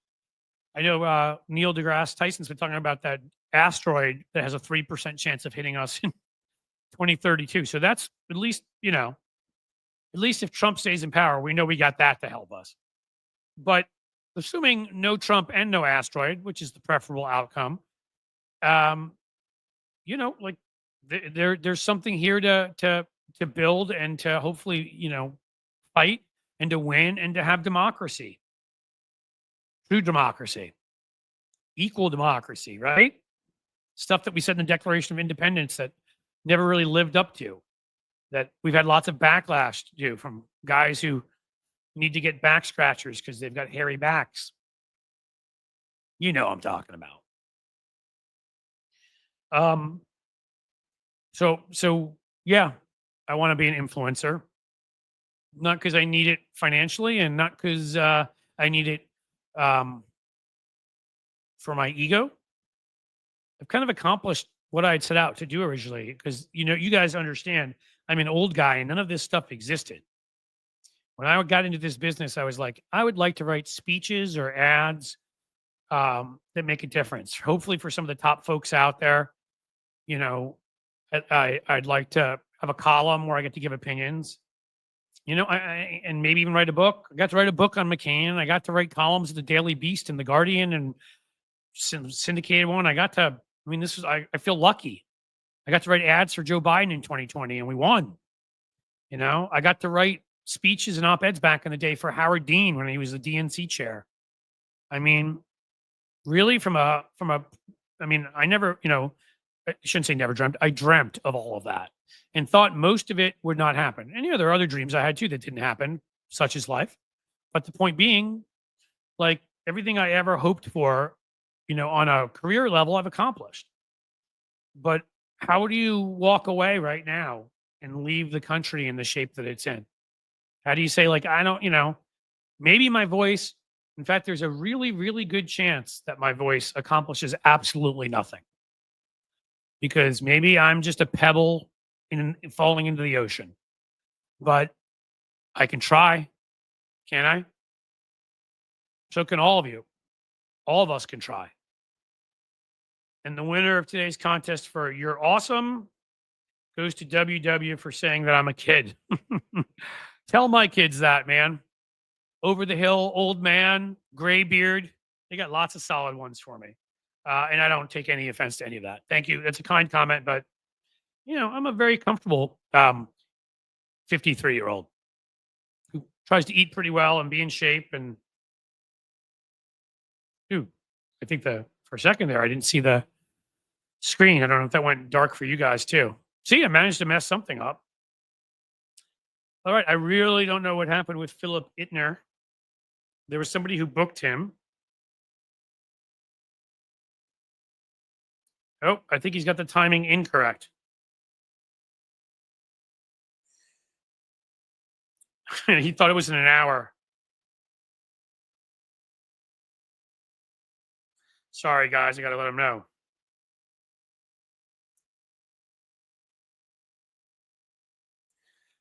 I know Neil deGrasse Tyson's been talking about that asteroid that has a 3% chance of hitting us in 2032. So that's at least if Trump stays in power, we know we got that to help us. But assuming no Trump and no asteroid, which is the preferable outcome, there's something here to build and to hopefully, fight and to win and to have democracy. True democracy. Equal democracy, right? Stuff that we said in the Declaration of Independence that never really lived up to. That we've had lots of backlash to do from guys who need to get back scratchers because they've got hairy backs. You know what I'm talking about. So yeah, I want to be an influencer, not because I need it financially and not because I need it for my ego. I've kind of accomplished what I'd set out to do originally because, you guys understand I'm an old guy and none of this stuff existed. When I got into this business, I was like, I would like to write speeches or ads that make a difference. Hopefully for some of the top folks out there, you know, I'd like to have a column where I get to give opinions. You know, and maybe even write a book. I got to write a book on McCain. I got to write columns of the Daily Beast and the Guardian and syndicated one. I feel lucky. I got to write ads for Joe Biden in 2020 and we won. You know, I got to write speeches and op-eds back in the day for Howard Dean when he was the DNC chair. I mean, really I never, I shouldn't say never dreamt. I dreamt of all of that and thought most of it would not happen. And, there are other dreams I had too that didn't happen, such as life. But the point being, like everything I ever hoped for, on a career level, I've accomplished. But how do you walk away right now and leave the country in the shape that it's in? How do you say, like, I don't, maybe my voice, in fact, there's a really, really good chance that my voice accomplishes absolutely nothing. Because maybe I'm just a pebble falling into the ocean. But I can try, can't I? So can all of you. All of us can try. And the winner of today's contest for You're Awesome goes to WW for saying that I'm a kid. Tell my kids that, man. Over the hill, old man, gray beard. They got lots of solid ones for me. And I don't take any offense to any of that. Thank you. That's a kind comment, but I'm a very comfortable 53-year-old who tries to eat pretty well and be in shape. And dude, I think for a second there, I didn't see the screen. I don't know if that went dark for you guys too. See, I managed to mess something up. All right. I really don't know what happened with Philip Ittner. There was somebody who booked him. Oh, I think he's got the timing incorrect. He thought it was in an hour. Sorry, guys. I got to let him know.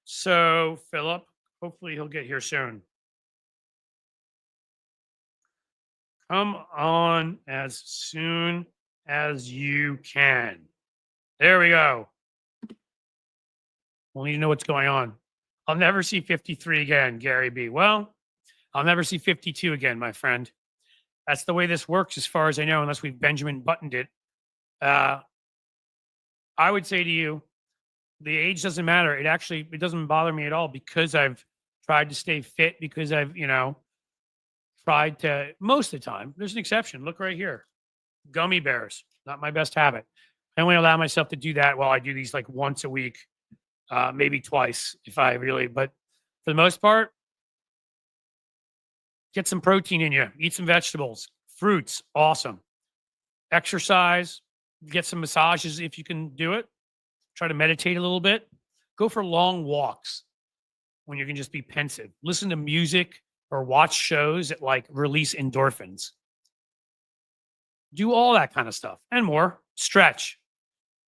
So, Philip, hopefully he'll get here soon. Come on as soon as you can. There we go. We'll need to know what's going on. I'll never see 53 again, Gary B. Well, I'll never see 52 again, my friend. That's the way this works, as far as I know, unless we've Benjamin buttoned it. I would say to you, the age doesn't matter. It doesn't bother me at all because I've tried to stay fit, because I've, tried to, most of the time. There's an exception. Look right here. Gummy bears, not my best habit. I only allow myself to do that while I do these like once a week, maybe twice but for the most part, get some protein in you, eat some vegetables, fruits, awesome. Exercise, get some massages if you can do it. Try to meditate a little bit. Go for long walks when you can just be pensive. Listen to music or watch shows that like release endorphins. Do all that kind of stuff and more. Stretch.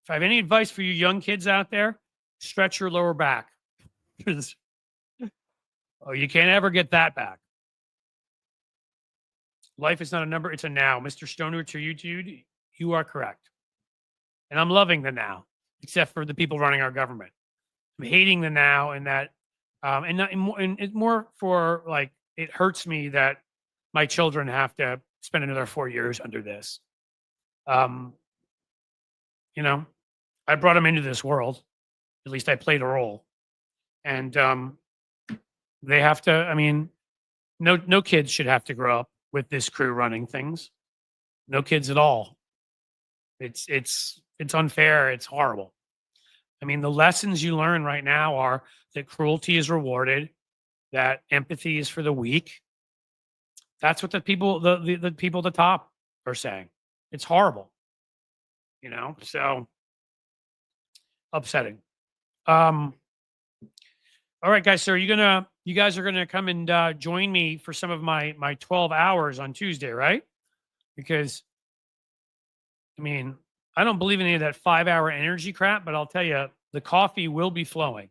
If I have any advice for you young kids out there, stretch your lower back. You can't ever get that back. Life is not a number, it's a now. Mr. Stoner, to you, you are correct. And I'm loving the now, except for the people running our government. I'm hating the now, and that, and it's more for like, it hurts me that my children have to spend another 4 years under this. I brought them into this world. At least I played a role. And they have to, no kids should have to grow up with this crew running things. No kids at all. It's unfair. It's horrible. The lessons you learn right now are that cruelty is rewarded, that empathy is for the weak. That's what the people, the people at the top are saying. It's horrible. So upsetting. All right, guys. So you guys are gonna come and join me for some of my 12 hours on Tuesday, right? Because I don't believe in any of that 5-hour energy crap, but I'll tell you, the coffee will be flowing.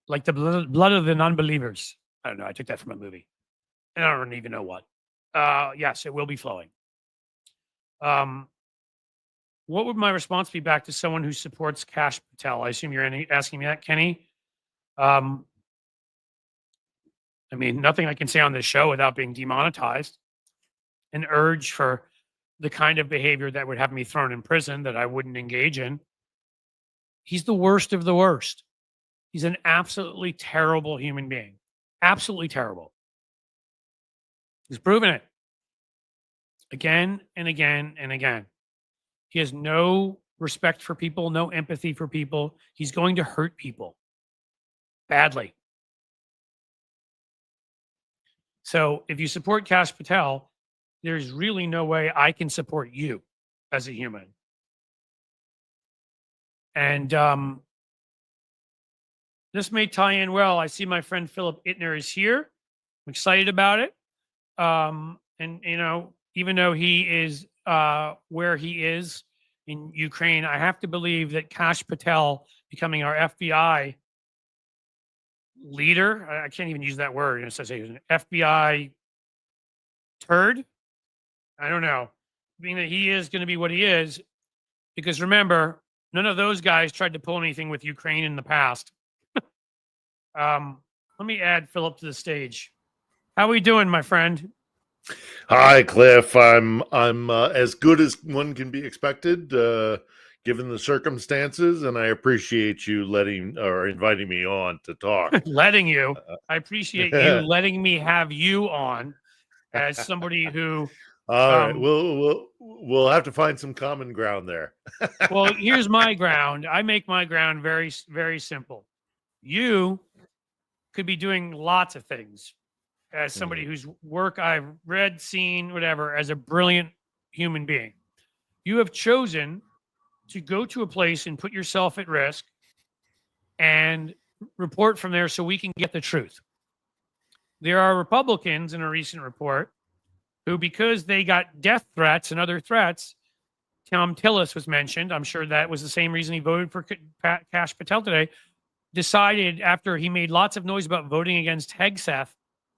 Like the blood of the non-believers. I don't know. I took that from a movie. And I don't even know what. Yes, it will be flowing. What would my response be back to someone who supports Kash Patel? I assume you're asking me that, Kenny. I mean, nothing I can say on this show without being demonetized. An urge for the kind of behavior that would have me thrown in prison that I wouldn't engage in. He's the worst of the worst. He's an absolutely terrible human being. Absolutely terrible. He's proven it again and again and again. He has no respect for people, no empathy for people. He's going to hurt people badly. So if you support Kash Patel, there's really no way I can support you as a human. And this may tie in well. I see my friend Philip Ittner is here. I'm excited about it. And, you know, even though he is where he is in Ukraine, I have to believe that Kash Patel becoming our FBI leader, I can't even use that word. It says he's an FBI turd. I don't know. Being that he is going to be what he is, because remember, none of those guys tried to pull anything with Ukraine in the past. Let me add Philip to the stage. How are we doing, my friend? Hi, Cliff. I'm as good as one can be expected, given the circumstances, and I appreciate you inviting me on to talk. Letting you. I appreciate you letting me have you on as somebody who. All right, we'll have to find some common ground there. Well, here's my ground. I make my ground very, very simple. You could be doing lots of things as somebody whose work I've read, seen, whatever, as a brilliant human being. You have chosen to go to a place and put yourself at risk and report from there so we can get the truth. There are Republicans in a recent report who, because they got death threats and other threats, Tom Tillis was mentioned. I'm sure that was the same reason he voted for Kash Patel today. Decided after he made lots of noise about voting against Hegseth,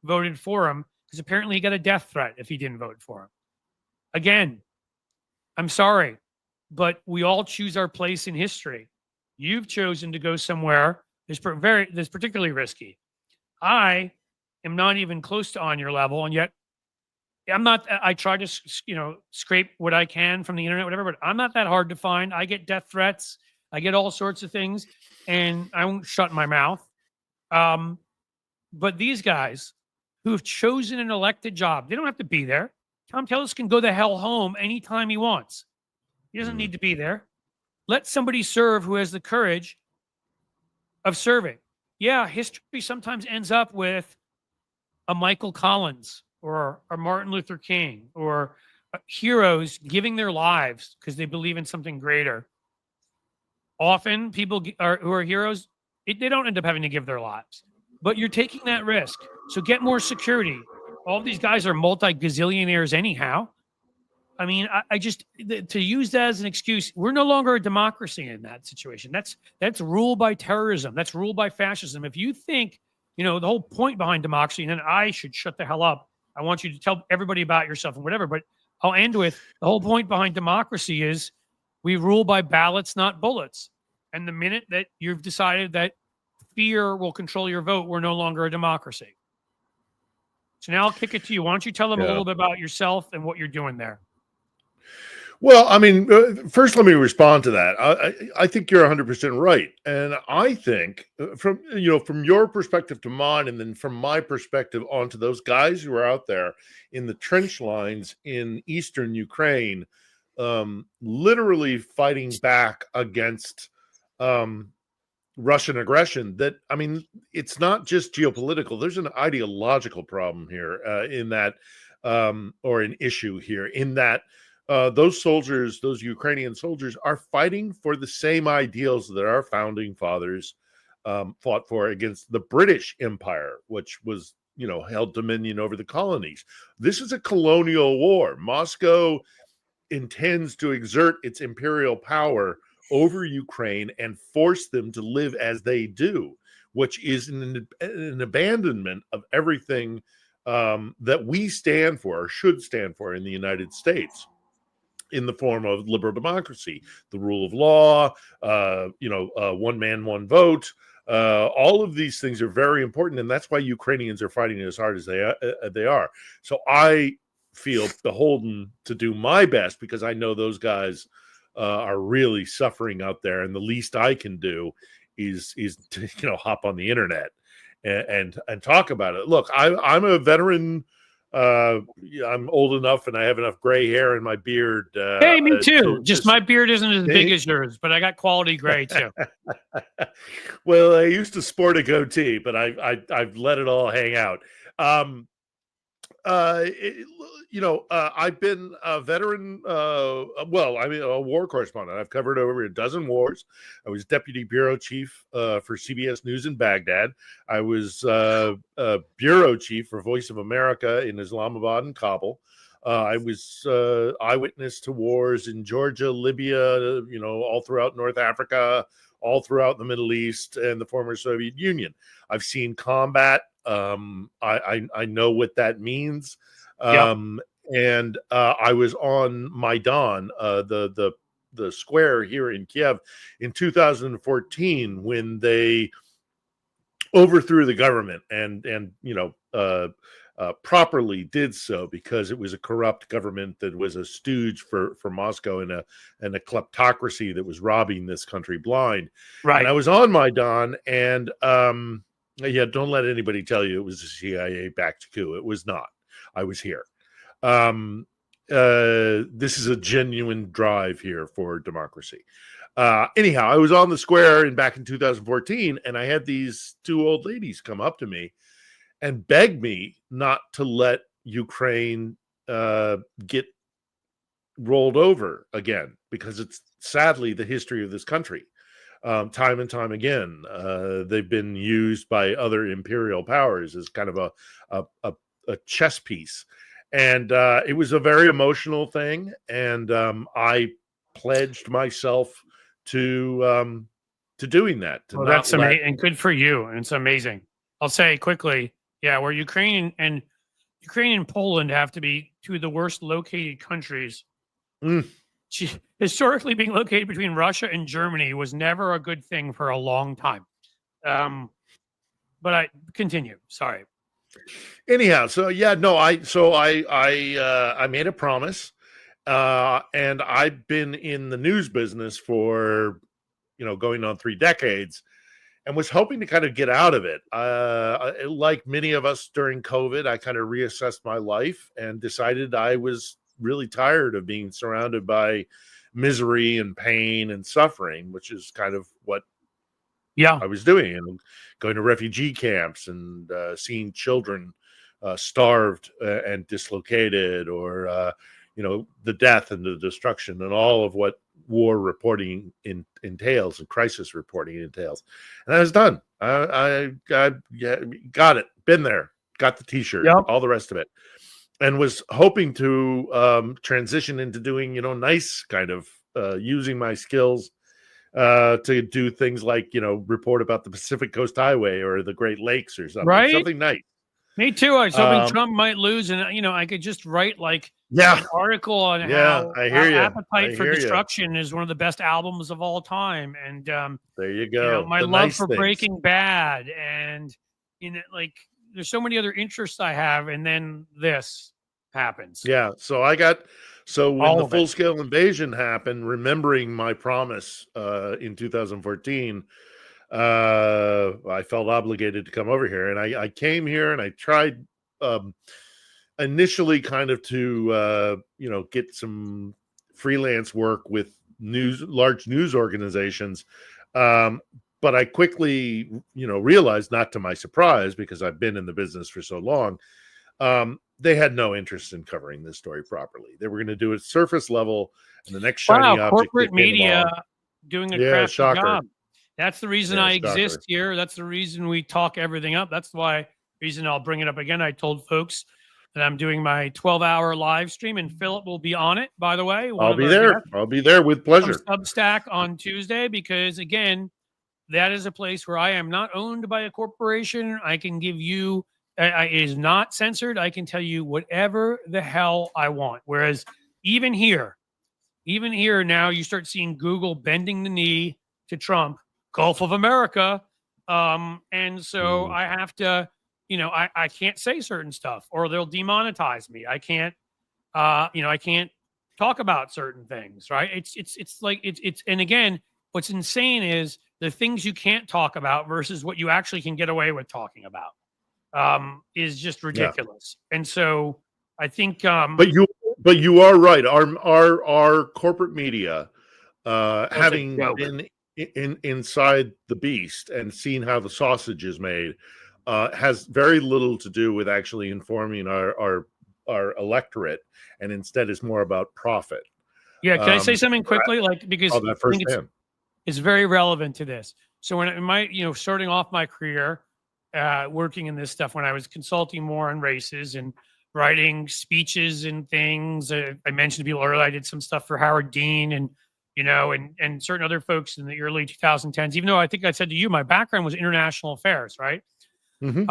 voted for him because apparently he got a death threat if he didn't vote for him. Again, I'm sorry, but we all choose our place in history. You've chosen to go somewhere that's particularly risky. I am not even close to on your level, and yet I'm not. I try to, scrape what I can from the internet, whatever, but I'm not that hard to find. I get death threats. I get all sorts of things, and I won't shut my mouth. But these guys who have chosen an elected job, they don't have to be there. Tom Tillis can go the hell home anytime he wants. He doesn't need to be there. Let somebody serve who has the courage of serving. Yeah, history sometimes ends up with a Michael Collins or a Martin Luther King or heroes giving their lives because they believe in something greater. Often people who are heroes, they don't end up having to give their lives. But you're taking that risk. So get more security. All these guys are multi-gazillionaires anyhow. I mean, I just, to use that as an excuse, we're no longer a democracy in that situation. That's ruled by terrorism. That's ruled by fascism. If you think, the whole point behind democracy, and then I should shut the hell up. I want you to tell everybody about yourself and whatever, but I'll end with the whole point behind democracy is we rule by ballots, not bullets. And the minute that you've decided that fear will control your vote, we're no longer a democracy. So now I'll kick it to you. Why don't you tell them a little bit about yourself and what you're doing there? Well, I mean, first, let me respond to that. I think you're 100% right. And I think from your perspective to mine, and then from my perspective onto those guys who are out there in the trench lines in eastern Ukraine, literally fighting back against Russian aggression, that, I mean, it's not just geopolitical. There's an ideological problem here in that, or an issue here in that, those soldiers, those Ukrainian soldiers, are fighting for the same ideals that our founding fathers fought for against the British Empire, which was, held dominion over the colonies. This is a colonial war. Moscow intends to exert its imperial power over Ukraine and force them to live as they do, which is an abandonment of everything that we stand for or should stand for in the United States, in the form of liberal democracy, the rule of law, one man, one vote. All of these things are very important, and that's why Ukrainians are fighting as hard as they are. So I feel beholden to do my best, because I know those guys are really suffering out there, and the least I can do is to, hop on the internet and talk about it. Look, I'm a veteran. I'm old enough, and I have enough gray hair in my beard. Hey, me too. Just my beard isn't as big as yours, but I got quality gray too. Well, I used to sport a goatee, but I've let it all hang out. I've been a veteran. A war correspondent. I've covered over a dozen wars. I was deputy bureau chief for CBS News in Baghdad. I was bureau chief for Voice of America in Islamabad and Kabul. I was eyewitness to wars in Georgia, Libya, all throughout North Africa, all throughout the Middle East and the former Soviet Union. I've seen combat. I know what that means. And I was on Maidan, the square here in Kiev, in 2014, when they overthrew the government and properly did so, because it was a corrupt government that was a stooge for Moscow and a kleptocracy that was robbing this country blind. Right. And I was on Maidan, and don't let anybody tell you it was a CIA-backed coup. It was not. I was here. This is a genuine drive here for democracy. Anyhow, I was on the square back in 2014, and I had these two old ladies come up to me and beg me not to let Ukraine get rolled over again, because it's sadly the history of this country. Time and time again, they've been used by other imperial powers as kind of a chess piece. And it was a very emotional thing, and I pledged myself to doing that. Well, that's amazing, and good for you. And it's amazing. I'll say quickly, where Ukraine and Poland have to be two of the worst located countries. Historically, being located between Russia and Germany was never a good thing for a long time. But I continue. Sorry. Anyhow, I made a promise, and I've been in the news business for, going on 3 decades, and was hoping to kind of get out of it. Like many of us during COVID, I kind of reassessed my life and decided I was really tired of being surrounded by misery and pain and suffering, which is kind of what I was doing, and going to refugee camps and seeing children starved and dislocated, or the death and the destruction and all of what war reporting entails and crisis reporting entails. And I was done. I got it. Been there. Got the T-shirt. All the rest of it. And was hoping to transition into doing nice kind of using my skills to do things like, report about the Pacific Coast Highway or the Great Lakes or something. Right? Something nice. Me too. I was hoping Trump might lose, and I could just write an article on how Appetite for Destruction is one of the best albums of all time, and there you go. My love for Breaking Bad, and there's so many other interests I have, and then this happens. Yeah. So when the full-scale invasion happened, remembering my promise in 2014, I felt obligated to come over here, and I came here, and I tried initially kind of to get some freelance work with large news organizations, but I quickly realized, not to my surprise, because I've been in the business for so long, they had no interest in covering this story properly. They were going to do it surface level, and the next shiny object. Corporate media doing a crappy job. That's the reason I exist here. That's the reason we talk everything up. That's why reason I'll bring it up again. I told folks that I'm doing my 12-hour live stream, and Philip will be on it, by the way. I'll be there. I'll be there with pleasure. Substack on Tuesday, because again, that is a place where I am not owned by a corporation. I can give you, it is not censored. I can tell you whatever the hell I want. Whereas even here now, you start seeing Google bending the knee to Trump, Gulf of America. And so I have to, I can't say certain stuff or they'll demonetize me. I can't, I can't talk about certain things, right? It's and again, what's insane is the things you can't talk about versus what you actually can get away with talking about is just ridiculous. Yeah. And so I think, but you are right. Our corporate media, having been inside the beast and seen how the sausage is made, has very little to do with actually informing our electorate, and instead is more about profit. Yeah, can I say something quickly? Because that firsthand. It's very relevant to this. So when starting off my career, working in this stuff, when I was consulting more on races and writing speeches and things, I mentioned to people earlier, I did some stuff for Howard Dean and and certain other folks in the early 2010s. Even though I think I said to you, my background was international affairs, right? Mm-hmm.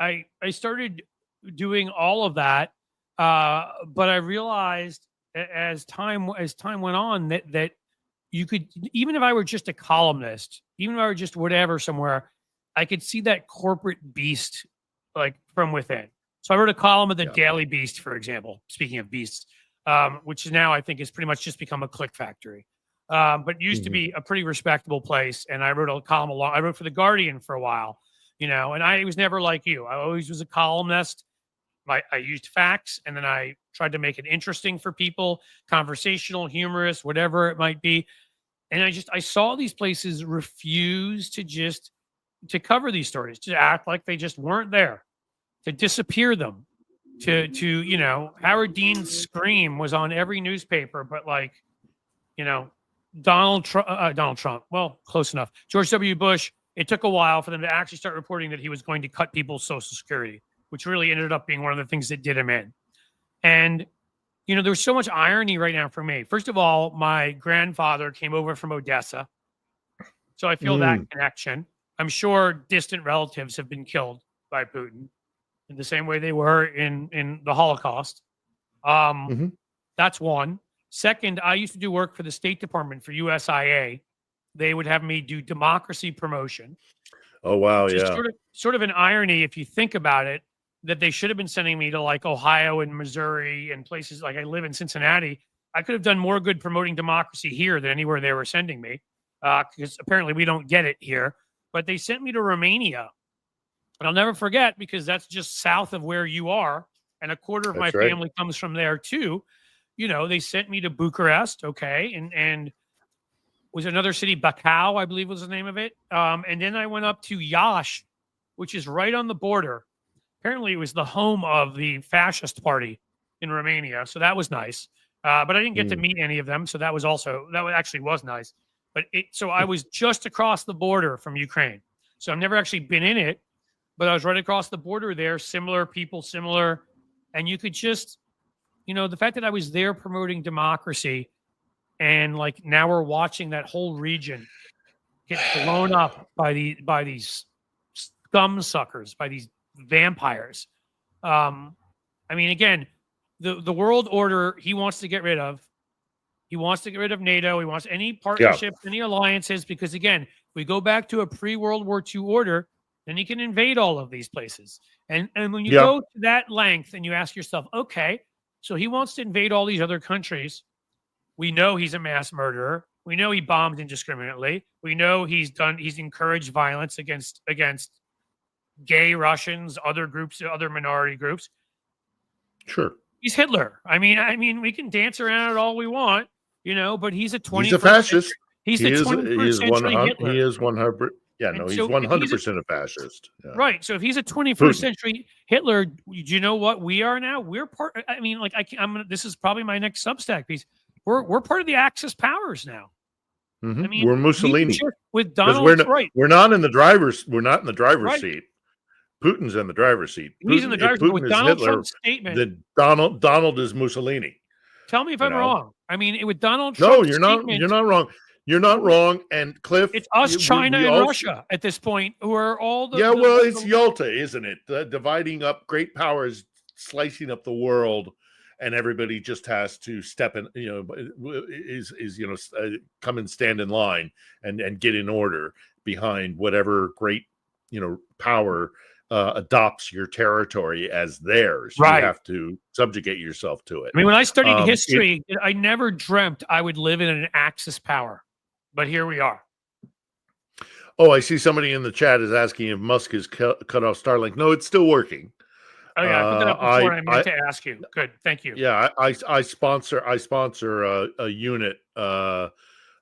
I started doing all of that, but I realized as time went on that you could, even if I were just a columnist, even if I were just whatever somewhere, I could see that corporate beast from within. So I wrote a column of the Daily Beast, for example, speaking of beasts, which is now I think has pretty much just become a click factory. But used to be a pretty respectable place. And I wrote a column I wrote for The Guardian for a while, and I was never like you. I always was a columnist. I used facts, and then I tried to make it interesting for people, conversational, humorous, whatever it might be. And I saw these places refuse to cover these stories, to act like they just weren't there, to disappear them, to Howard Dean's scream was on every newspaper, but Donald Trump, well, close enough. George W. Bush, it took a while for them to actually start reporting that he was going to cut people's Social Security, which really ended up being one of the things that did him in. And, there's so much irony right now for me. First of all, my grandfather came over from Odessa. So I feel that connection. I'm sure distant relatives have been killed by Putin in the same way they were in the Holocaust. That's one. Second, I used to do work for the State Department for USIA. They would have me do democracy promotion. Oh, wow. Yeah. Sort of an irony, if you think about it, that they should have been sending me to Ohio and Missouri and places I live in Cincinnati. I could have done more good promoting democracy here than anywhere they were sending me, because apparently we don't get it here. But they sent me to Romania. And I'll never forget, because that's just south of where you are. And a quarter of my family comes from there too. They sent me to Bucharest. Okay. And was another city, Bacău, I believe was the name of it. And then I went up to Iași, which is right on the border. Apparently it was the home of the fascist party in Romania. So that was nice. But I didn't get to meet any of them. So that actually was nice. But so I was just across the border from Ukraine. So I've never actually been in it, but I was right across the border there. Similar people, similar. And you could just, the fact that I was there promoting democracy, and now we're watching that whole region get blown up by these scum suckers, by these vampires. Again, the world order he wants to get rid of. He wants to get rid of NATO. He wants any partnerships, any alliances, because again, if we go back to a pre-World War II order, then he can invade all of these places. And when you go to that length and you ask yourself, okay, so he wants to invade all these other countries. We know he's a mass murderer. We know he bombed indiscriminately. We know he's encouraged violence against gay Russians, other groups, other minority groups. Sure. He's Hitler. I mean, we can dance around it all we want, but he's a 21st. He's a fascist. He's the 21st century Hitler. He is 100. Yeah, no, he's 100% a fascist. Yeah. Right. So if he's a 21st century Hitler, do you know what we are now? We're part. This is probably my next Substack piece. We're part of the Axis powers now. We're Mussolini with Donald. We're not in the driver's. We're not in the driver's seat. Putin's in the driver's seat. He's in the If driver's seat Putin with is Donald Hitler, Trump's statement. then Donald is Mussolini. Tell me if you I'm know? wrong. I mean, with Donald No, Trump's you're not. statement, You're not wrong. You're not wrong. And Cliff, it's us, China, we and also- Russia at this point, who are all the. Yeah, the- well, the- it's Yalta, isn't it? Dividing up great powers, slicing up the world, and everybody just has to step in. Come and stand in line and get in order behind whatever great power adopts your territory as theirs. Right. You have to subjugate yourself to it. I mean, when I studied history, I never dreamt I would live in an Axis power, but here we are. Oh, I see somebody in the chat is asking if Musk has cut off Starlink. No, it's still working. Oh yeah, I put that up before. I meant to ask you. Good, thank you. Yeah, I sponsor a unit of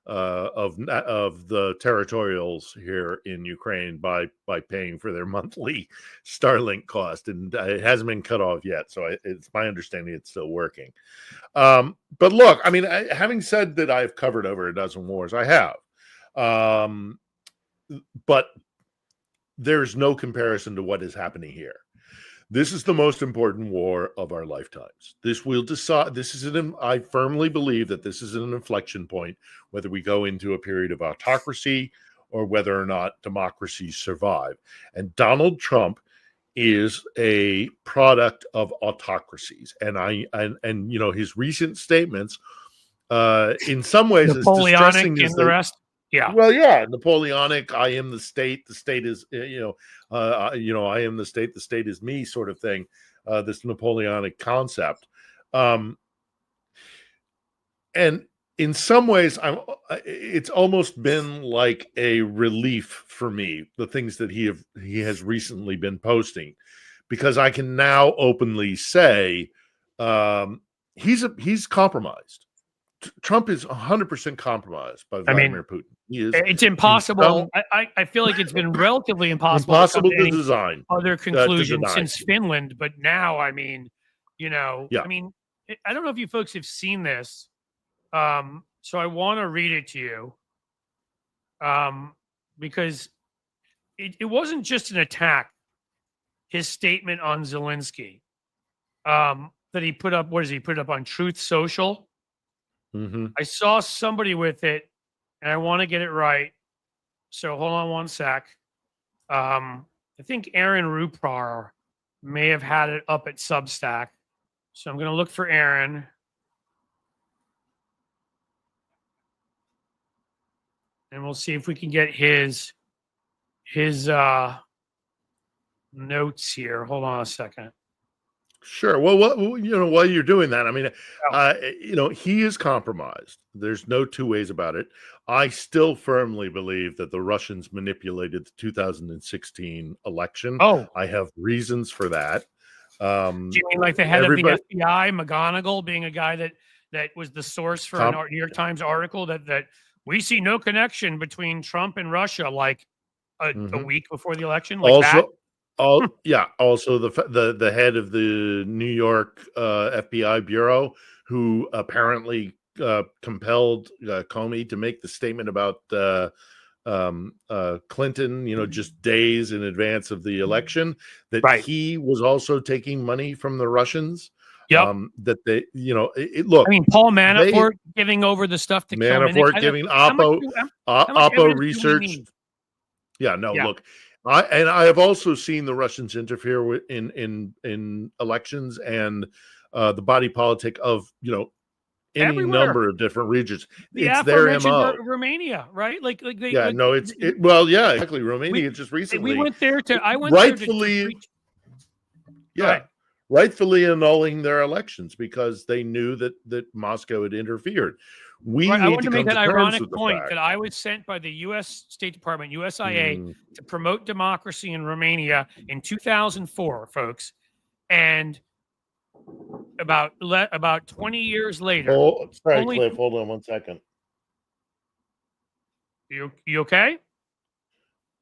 the territorials here in Ukraine by paying for their monthly Starlink cost, and it hasn't been cut off yet. So it's my understanding it's still working. But look, I mean, having said that, I've covered over a dozen wars. I have, but there's no comparison to what is happening here. This is the most important war of our lifetimes. This will decide. I firmly believe that this is an inflection point, whether we go into a period of autocracy or whether or not democracies survive. And Donald Trump is a product of autocracies. And his recent statements, in some ways, Napoleonic and the rest. Yeah. Well, yeah, Napoleonic. I am the state. The state is, I am the state. The state is me, sort of thing. This Napoleonic concept, and in some ways, it's almost been like a relief for me, the things that he has recently been posting, because I can now openly say he's compromised. Trump is 100% compromised by Vladimir Putin. It's impossible. I feel like it's been relatively impossible to design other conclusions since Finland. But now, I mean, I mean, I don't know if you folks have seen this. So I want to read it to you. Because it wasn't just an attack. His statement on Zelensky that he put up. What does he put up on Truth Social? Mm-hmm. I saw somebody with it, and I want to get it right. So hold on one sec. I think Aaron Rupar may have had it up at Substack. So I'm going to look for Aaron. And we'll see if we can get his notes here. Hold on a second. Sure. Well, while you're doing that, I mean, he is compromised. There's no two ways about it. I still firmly believe that the Russians manipulated the 2016 election. Oh, I have reasons for that. Do you mean like the head of the FBI, McGonigal, being a guy that was the source for a New York Times article that we see no connection between Trump and Russia, like a week before the election, like also, that? Also the head of the New York FBI bureau, who apparently compelled Comey to make the statement about Clinton, just days in advance of the election, that he was also taking money from the Russians. Yep. That they, look. I mean, Paul Manafort giving over the stuff to Manafort giving Oppo research. Look. I have also seen the Russians interfere in elections and the body politic of any everywhere. Number of different regions. It's their MO. Romania, right? Exactly. Romania just recently. We went there to. I went rightfully. Rightfully annulling their elections because they knew that Moscow had interfered. I want to make that ironic point that I was sent by the U.S. State Department, USIA, to promote democracy in Romania in 2004, folks, and about 20 years later. Oh, sorry, Cliff. Hold on one second. You okay?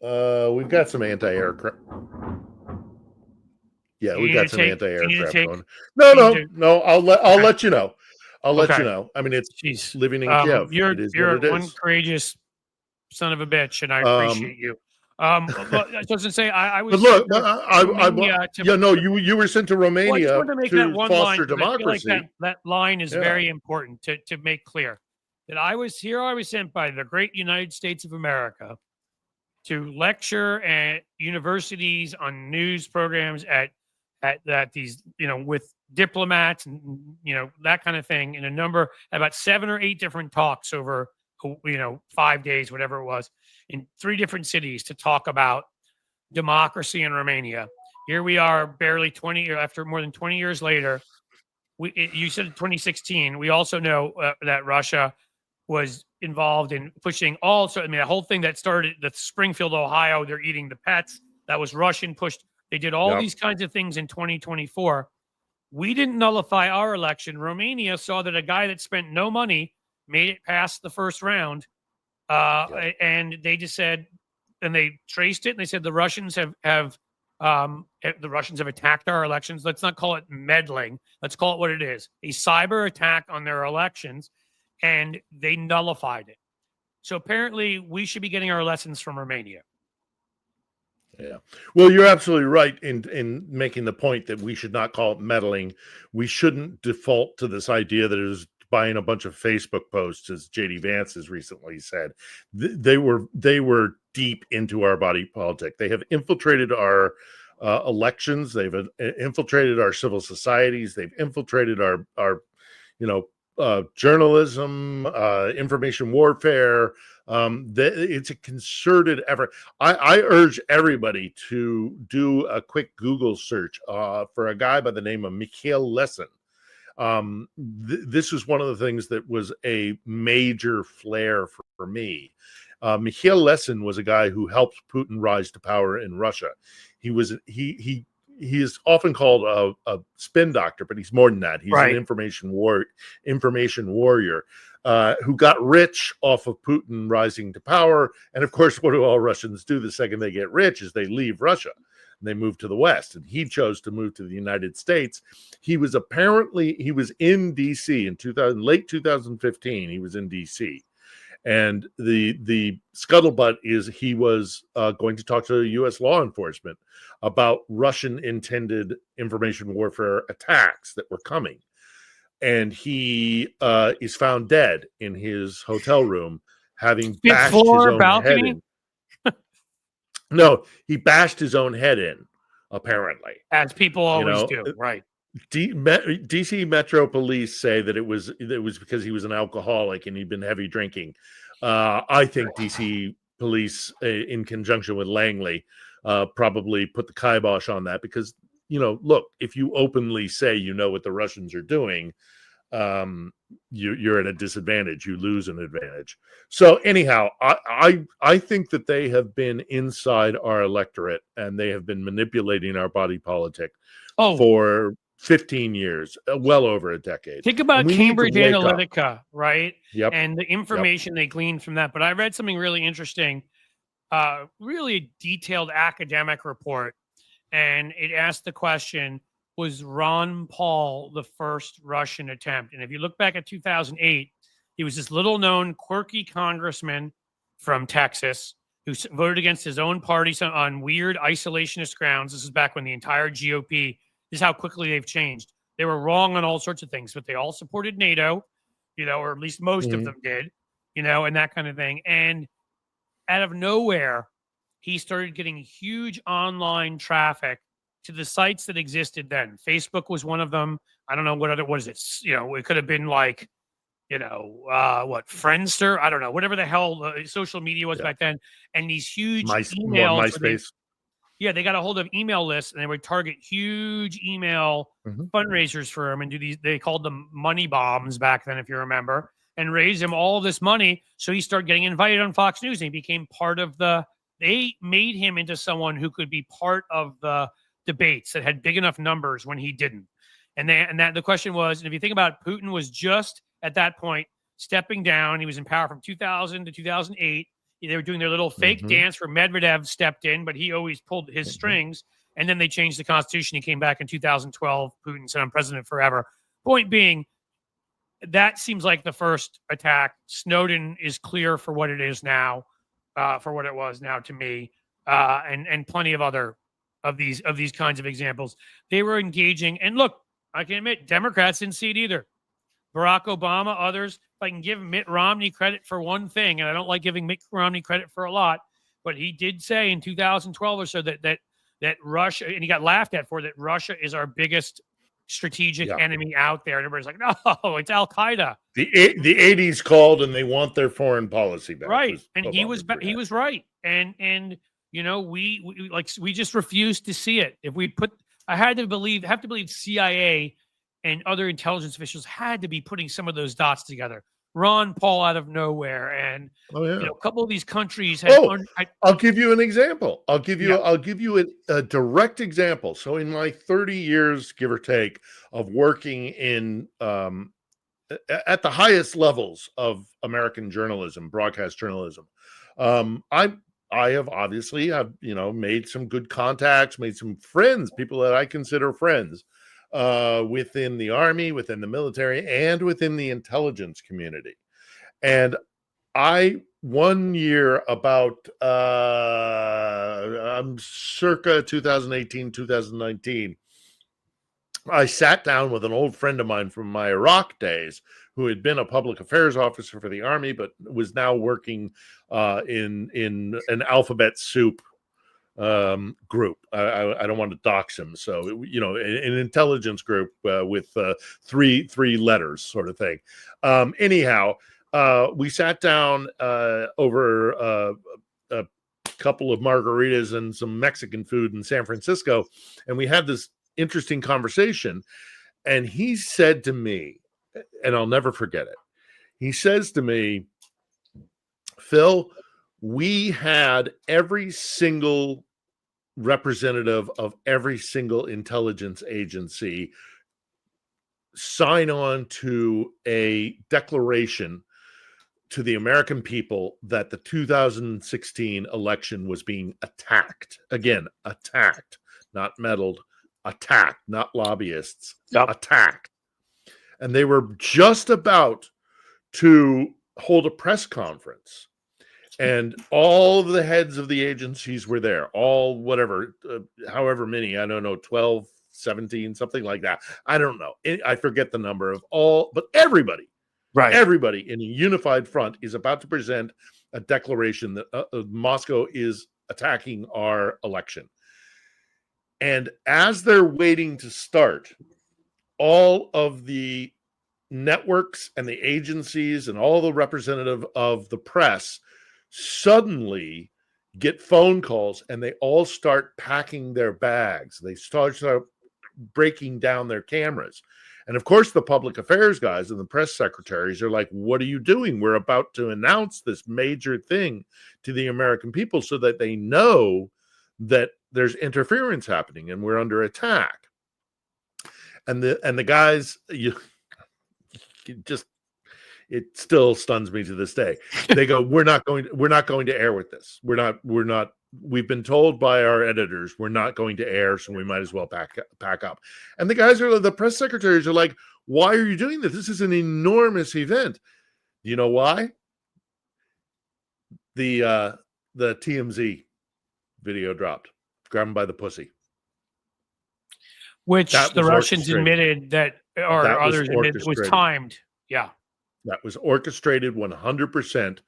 We've got some anti-aircraft. Yeah, we got some anti-aircraft going. No. I'll let you know. I'll let you know. I mean, it's living in Kiev. You're one courageous son of a bitch, and I appreciate you. But I was going to say, I But was look, sent to Romania you were sent to well, I just Romania wanted to make that to one line foster because I feel like democracy. that line is Yeah, very important to make clear that I was sent by the great United States of America to lecture at universities on news programs at these, with diplomats and, that kind of thing, in a number, about 7 or 8 different talks over, 5 days, whatever it was, in 3 different cities to talk about democracy in Romania. Here we are, barely 20 after more than 20 years later. You said 2016. We also know that Russia was involved in pushing the whole thing that started the Springfield, Ohio, they're eating the pets. That was Russian pushed. They did all yep, these kinds of things in 2024. We didn't nullify our election. Romania saw that a guy that spent no money made it past the first round. yep. And they just said, and they traced it, and they said the Russians have attacked our elections. Let's not call it meddling. Let's call it what it is: a cyber attack on their elections, and they nullified it. So apparently, we should be getting our lessons from Romania. Yeah. Well, you're absolutely right in making the point that we should not call it meddling. We shouldn't default to this idea that it is buying a bunch of Facebook posts, as JD Vance has recently said. They were deep into our body politic. They have infiltrated our elections. They've infiltrated our civil societies. They've infiltrated our journalism, information warfare. It's a concerted effort. I urge everybody to do a quick Google search for a guy by the name of Mikhail Lesin. This is one of the things that was a major flare for me. Mikhail Lesin was a guy who helped Putin rise to power in Russia. He is often called a spin doctor, but he's more than that. He's Right. an information warrior who got rich off of Putin rising to power. And of course, what do all Russians do the second they get rich is they leave Russia and they move to the West. And he chose to move to the United States. He was in DC in late 2015. He was in DC. And the scuttlebutt is he was going to talk to U.S. law enforcement about Russian intended information warfare attacks that were coming. And he is found dead in his hotel room, having bashed his own head in. No, he bashed his own head in, apparently. As people always do, right. DC Metro Police say that it was because he was an alcoholic and he'd been heavy drinking. I think DC Police, in conjunction with Langley, probably put the kibosh on that because, look, if you openly say you know what the Russians are doing, you're at a disadvantage. You lose an advantage. So anyhow, I think that they have been inside our electorate and they have been manipulating our body politic for 15 years, well over a decade. Think about Cambridge Analytica, right? Yep. And the information they gleaned from that. But I read something really interesting, really detailed academic report. And it asked the question, was Ron Paul the first Russian attempt? And if you look back at 2008, he was this little known quirky congressman from Texas who voted against his own party on weird isolationist grounds. This is back when the entire GOP, this is how quickly they've changed. They were wrong on all sorts of things, but they all supported NATO, or at least most of them did, and that kind of thing. And out of nowhere, he started getting huge online traffic to the sites that existed then. Facebook was one of them. I don't know what is it? It could have been like, Friendster? I don't know, whatever the hell social media was back then. And these huge emails. MySpace. Yeah, they got a hold of email lists and they would target huge email fundraisers for him and do these. They called them money bombs back then, if you remember, and raise him all this money. So he started getting invited on Fox News and he became part of they made him into someone who could be part of the debates that had big enough numbers when he didn't. And the question was, and if you think about it, Putin was just at that point stepping down. He was in power from 2000 to 2008. They were doing their little fake dance where Medvedev stepped in, but he always pulled his strings. And then they changed the Constitution. He came back in 2012. Putin said, "I'm president forever." Point being, that seems like the first attack. Snowden is clear for what it is now, for what it was now to me. and plenty of other of these kinds of examples. They were engaging, and look, I can admit, Democrats didn't see it either. Barack Obama, others. If I can give Mitt Romney credit for one thing, and I don't like giving Mitt Romney credit for a lot, but he did say in 2012 or so that Russia, and he got laughed at for that, Russia is our biggest strategic enemy out there. And everybody's like, no, it's Al Qaeda. The 80s called, and they want their foreign policy back. Right, and he was right, and you know, we just refused to see it. If we put, have to believe CIA and other intelligence officials had to be putting some of those dots together. Ron Paul out of nowhere, and you know, a couple of these countries had. I'll give you an example. I'll give you a direct example. So in my 30 years, give or take, of working in at the highest levels of American journalism, broadcast journalism, I have obviously made some good contacts, made some friends, people that I consider friends within the Army, within the military, and within the intelligence community. And one year about circa 2018, 2019, I sat down with an old friend of mine from my Iraq days who had been a public affairs officer for the Army, but was now working in an alphabet soup group. I don't want to dox him. So, you know, an intelligence group with three letters sort of thing. Anyhow, we sat down over a couple of margaritas and some Mexican food in San Francisco, and we had this interesting conversation. And he said to me, and I'll never forget it, he says to me, Phil, we had every single representative of every single intelligence agency sign on to a declaration to the American people that the 2016 election was being attacked. Again, attacked, not meddled, attacked, not lobbyists, attacked. And they were just about to hold a press conference. And all of the heads of the agencies were there, all whatever, however many, I don't know, 12, 17, something like that. I don't know. I forget the number of all, but everybody, everybody in a unified front is about to present a declaration that Moscow is attacking our election. And as they're waiting to start, all of the networks and the agencies and all the representative of the press suddenly get phone calls, and they all start packing their bags. They start breaking down their cameras. And of course, the public affairs guys and the press secretaries are like, what are you doing? We're about to announce this major thing to the American people so that they know that there's interference happening and we're under attack. And the guys, it still stuns me to this day. They go, we're not going to air with this. We've been told by our editors we're not going to air, so we might as well pack up. And the press secretaries are like, why are you doing this? This is an enormous event. Do you know why? The TMZ video dropped. Grab them by the pussy. Which the Russians admitted that, or others admitted was timed. Yeah. That was orchestrated 100%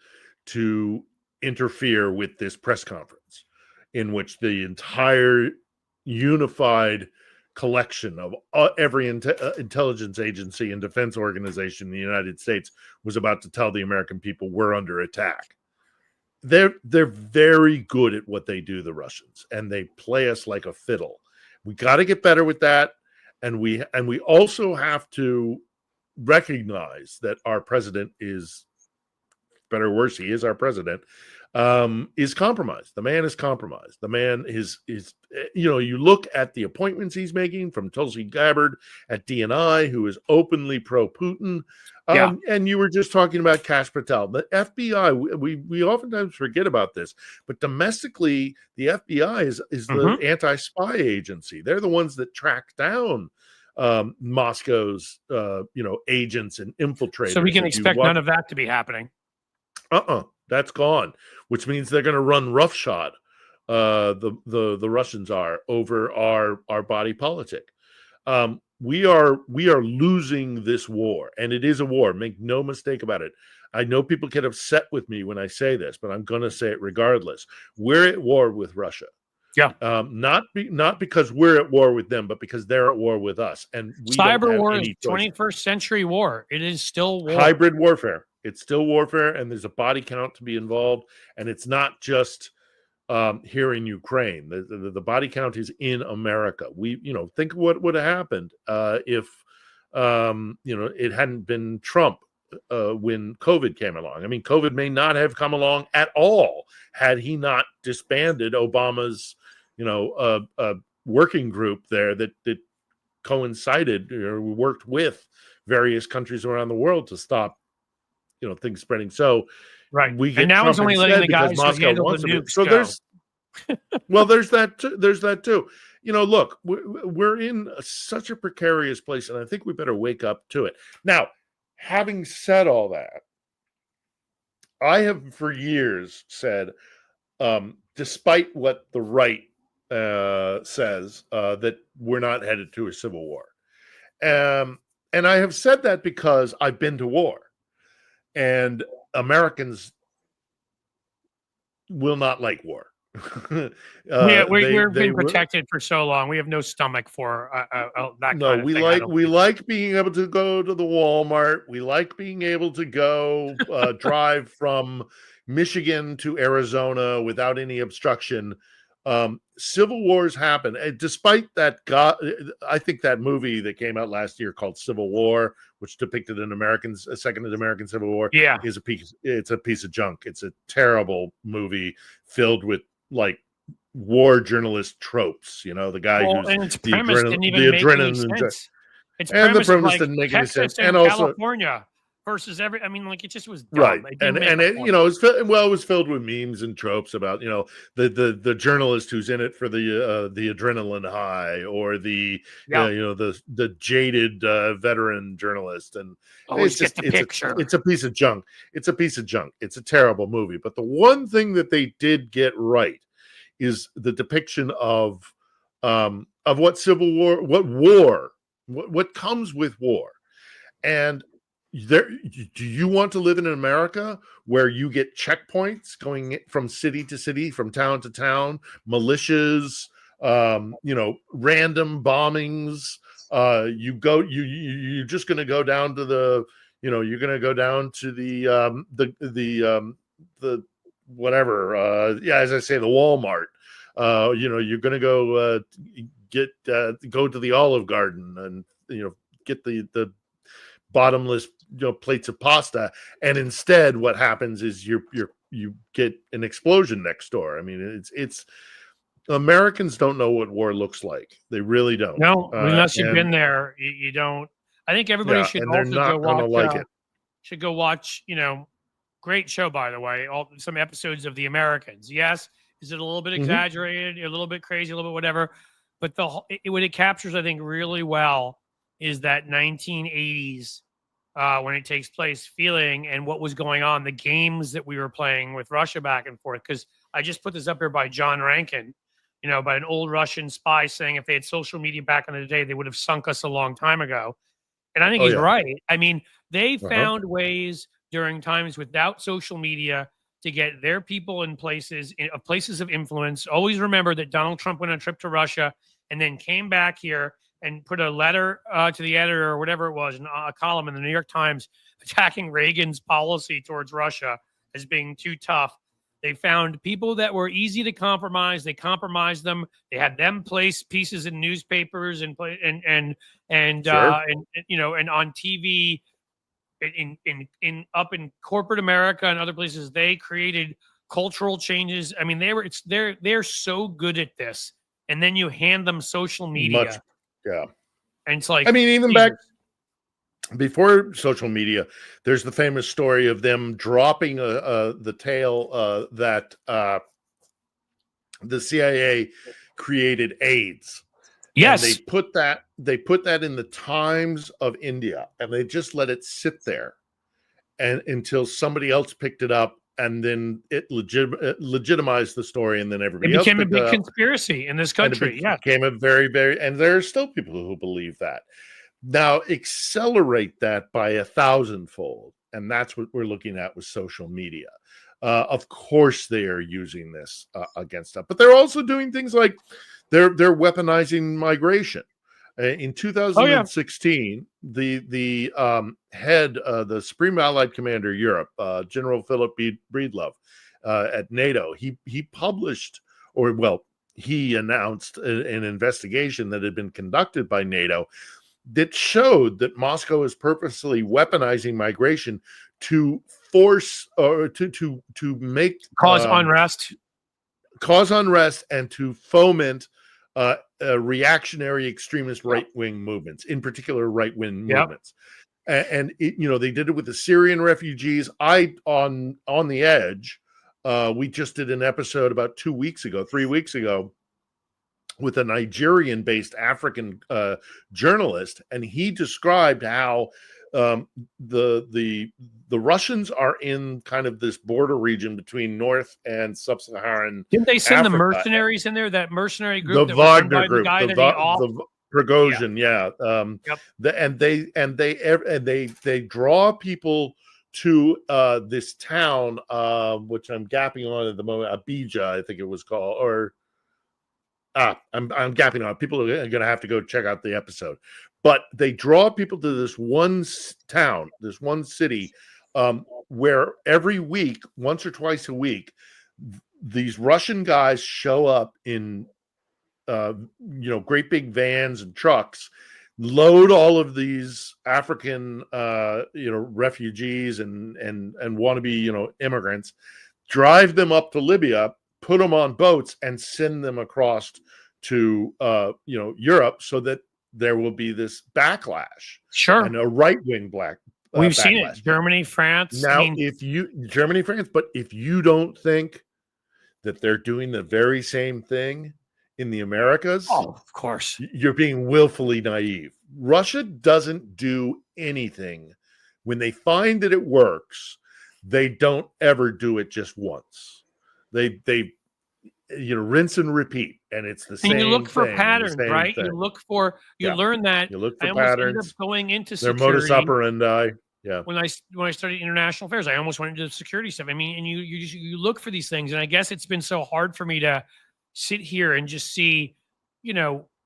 to interfere with this press conference, in which the entire unified collection of every intelligence agency and defense organization in the United States was about to tell the American people we're under attack. They're very good at what they do, the Russians, and they play us like a fiddle. We got to get better with that, and we also have to recognize that our president is, better or worse, he is our president, is compromised. The man is compromised. The man is you look at the appointments he's making, from Tulsi Gabbard at DNI, who is openly pro-Putin. And you were just talking about Kash Patel. The FBI, we oftentimes forget about this, but domestically, the FBI is the anti-spy agency. They're the ones that track down Moscow's agents and infiltrators. So we can expect none of that to be happening. That's gone, which means they're going to run roughshod the Russians are over our body politic. We are losing this war, and it is a war. Make no mistake about it. I know people get upset with me when I say this, but I'm going to say it regardless. We're at war with Russia. Yeah. Not because we're at war with them, but because they're at war with us. And we cyber don't have war any is choice. 21st century war. It is still war. Hybrid warfare. It's still warfare, and there's a body count to be involved. And it's not just here in Ukraine. The body count is in America. Think of what would have happened if it hadn't been Trump when COVID came along. I mean, COVID may not have come along at all had he not disbanded Obama's working group there that coincided or worked with various countries around the world to stop things spreading. So right, we get and now Trump he's only letting the guys who Moscow handle wants the them. nukes So go. there's that too. Look, we're in such a precarious place, and I think we better wake up to it. Now, having said all that, I have for years said, despite what the right says, that we're not headed to a civil war. And I have said that because I've been to war, and Americans will not like war. We've been protected for so long. We have no stomach for that. No, kind of we thing, we like being able to go to the Walmart. We like being able to go drive from Michigan to Arizona without any obstruction. Civil wars happen, and despite that, I think that movie that came out last year called Civil War, which depicted a second American Civil War, is a piece. It's a piece of junk. It's a terrible movie filled with like war journalist tropes. The guy who's and its the premise didn't even make any sense. Its and the premise premise didn't make any Texas sense, and and also California versus it just was dumb. right. It And didn't make a point. it was filled with memes and tropes about the journalist who's in it for the adrenaline high, or the the jaded veteran journalist, and always get the picture. It's a piece of junk. It's a piece of junk. It's a terrible movie. But the one thing that they did get right is the depiction of what civil war, what comes with war. And do you want to live in America where you get checkpoints going from city to city, from town to town, militias, random bombings? You're just going to go down to the whatever. As I say, the Walmart. You're going to go go to the Olive Garden and get the bottomless plates of pasta, and instead what happens is you get an explosion next door. I mean, it's Americans don't know what war looks like. They really don't. No, unless you've been there, you don't. I think everybody should also go watch great show, by the way, some episodes of The Americans. Yes, is it a little bit exaggerated, a little bit crazy, a little bit whatever, but what it captures, I think, really well is that 1980s when it takes place feeling and what was going on, the games that we were playing with Russia back and forth. Because I just put this up here by John Rankin, by an old Russian spy saying if they had social media back in the day, they would have sunk us a long time ago. And I think he's right. I mean, they found ways during times without social media to get their people in places of influence. Always remember that Donald Trump went on a trip to Russia and then came back here and put a letter to the editor or whatever it was, a column in the New York Times attacking Reagan's policy towards Russia as being too tough. They found people that were easy to compromise. They compromised them. They had them place pieces in newspapers and on TV, up in corporate America and other places. They created cultural changes. I mean, they're so good at this. And then you hand them social media. And it's like, I mean, even back before social media, there's the famous story of them dropping the tale that the CIA created AIDS. Yes, and they put that in the Times of India, and they just let it sit there, and until somebody else picked it up and then it legitimized the story, and then everybody It else became a picked big it up, conspiracy in this and it country. Yeah. became a very, very, and there are still people who believe that. Now accelerate that by 1,000-fold, and that's what we're looking at with social media. Of course, they are using this against us, but they're also doing things like they're weaponizing migration. In Oh yeah. 2016, the head, the Supreme Allied Commander Europe, General Philip Breedlove, at NATO, he published, or well, he announced an investigation that had been conducted by NATO that showed that Moscow is purposely weaponizing migration to force or to make Cause unrest and to foment reactionary extremist right-wing movements, in particular right-wing movements. And they did it with the Syrian refugees. On the Edge, we just did an episode about 3 weeks ago, with a Nigerian-based African journalist, and he described how the Russians are in kind of this border region between North and Sub-Saharan. Didn't they send Africa. the mercenaries in there? That mercenary group, The that was run Wagner by group, the guy the that Prigozhin, yeah. Yep. They draw people to this town, which I'm gapping on at the moment, Abidjan, I think it was called, or I'm gapping on. People are going to have to go check out the episode. But they draw people to this one town, this one city, where every week, once or twice a week, these Russian guys show up in, great big vans and trucks, load all of these African, refugees and wannabe, immigrants, drive them up to Libya, put them on boats, and send them across to Europe, so that there will be this backlash, and a right-wing we've backlash. seen it, Germany, France. Now, Germany, France, but if you don't think that they're doing the very same thing in the Americas, of course, you're being willfully naive. Russia doesn't do anything. When they find that it works, they don't ever do it just once. They rinse and repeat, and it's the same. And you look for thing, patterns, right? thing. You learn that. You look for I almost ended patterns. up going into their security. modus operandi. Yeah. When I studied international affairs, I almost went into security stuff. I mean, and you look for these things, and I guess it's been so hard for me to sit here and just see,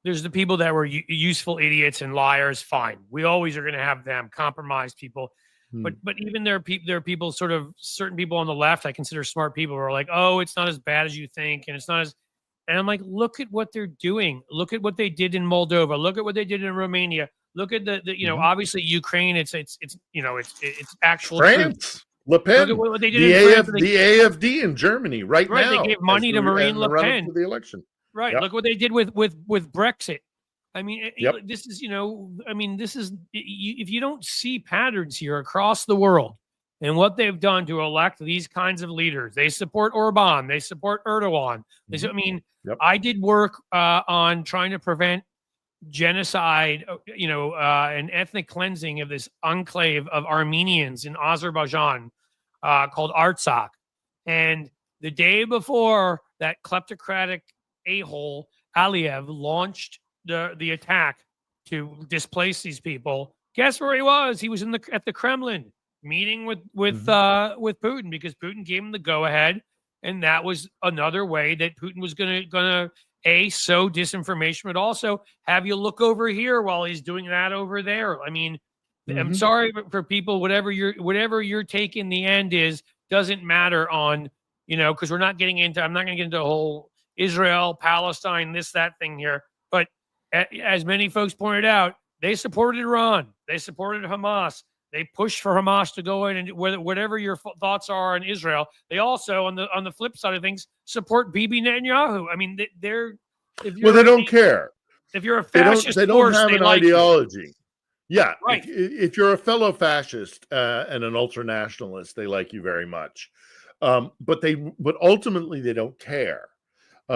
there's the people that were useful idiots and liars. Fine, we always are going to have them, compromised people. But even there are people, sort of certain people on the left I consider smart people, who are like, oh, it's not as bad as you think, and it's not as. And I'm like, look at what they're doing. Look at what they did in Moldova. Look at what they did in Romania. Look at the obviously Ukraine. It's actual France. Truth. Le Pen. Look at what they did in France. The AFD in Germany right now. They gave money to Marine Le Pen for the election. Right. Yep. Look what they did with Brexit. I mean, this is, if you don't see patterns here across the world and what they've done to elect these kinds of leaders, they support Orban, they support Erdogan. I did work on trying to prevent genocide, and ethnic cleansing of this enclave of Armenians in Azerbaijan called Artsakh. And the day before that kleptocratic a-hole Aliyev launched the attack to displace these people, guess where he was? He was at the Kremlin meeting with Putin, because Putin gave him the go ahead, and that was another way that Putin was gonna sow disinformation, but also have you look over here while he's doing that over there. I mean, I'm sorry for people, whatever your take in the end is, doesn't matter on, because I'm not going to get into a whole Israel, Palestine, this, that thing here. But as many folks pointed out, they supported Iran. They supported Hamas. They pushed for Hamas to go in, and whatever your thoughts are on Israel, they also, on the flip side of things, support Bibi Netanyahu. I mean, they don't care. If you're a fascist, they don't have an ideology. You. Yeah, right. If you're a fellow fascist and an ultranationalist, they like you very much. But ultimately they don't care.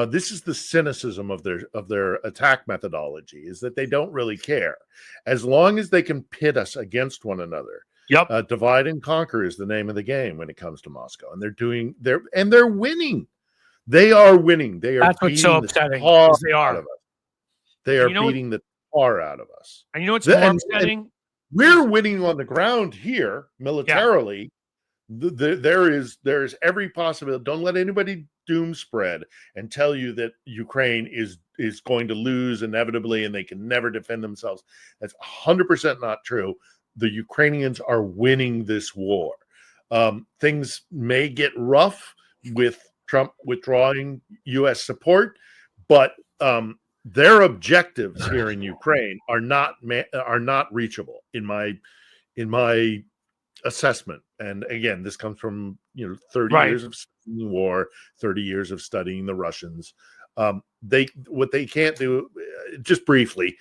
This is the cynicism of their attack methodology, is that they don't really care. As long as they can pit us against one another, Yep. Divide and conquer is the name of the game when it comes to Moscow, and they're winning. They are winning. They are That's what's so beating the upsetting. tar Is they out are. of us. They And are you know what? beating the tar out of us. And you know what's The- more and upsetting? we're winning on the ground here militarily. There is every possibility. Don't let anybody doom spread and tell you that Ukraine is going to lose inevitably and they can never defend themselves. That's 100% not true. The Ukrainians are winning this war. Things may get rough with Trump withdrawing U.S. support, but their objectives here in Ukraine are not reachable in my assessment. And again, this comes from 30 Right. years of studying the war, 30 years of studying the Russians. What they can't do, just briefly,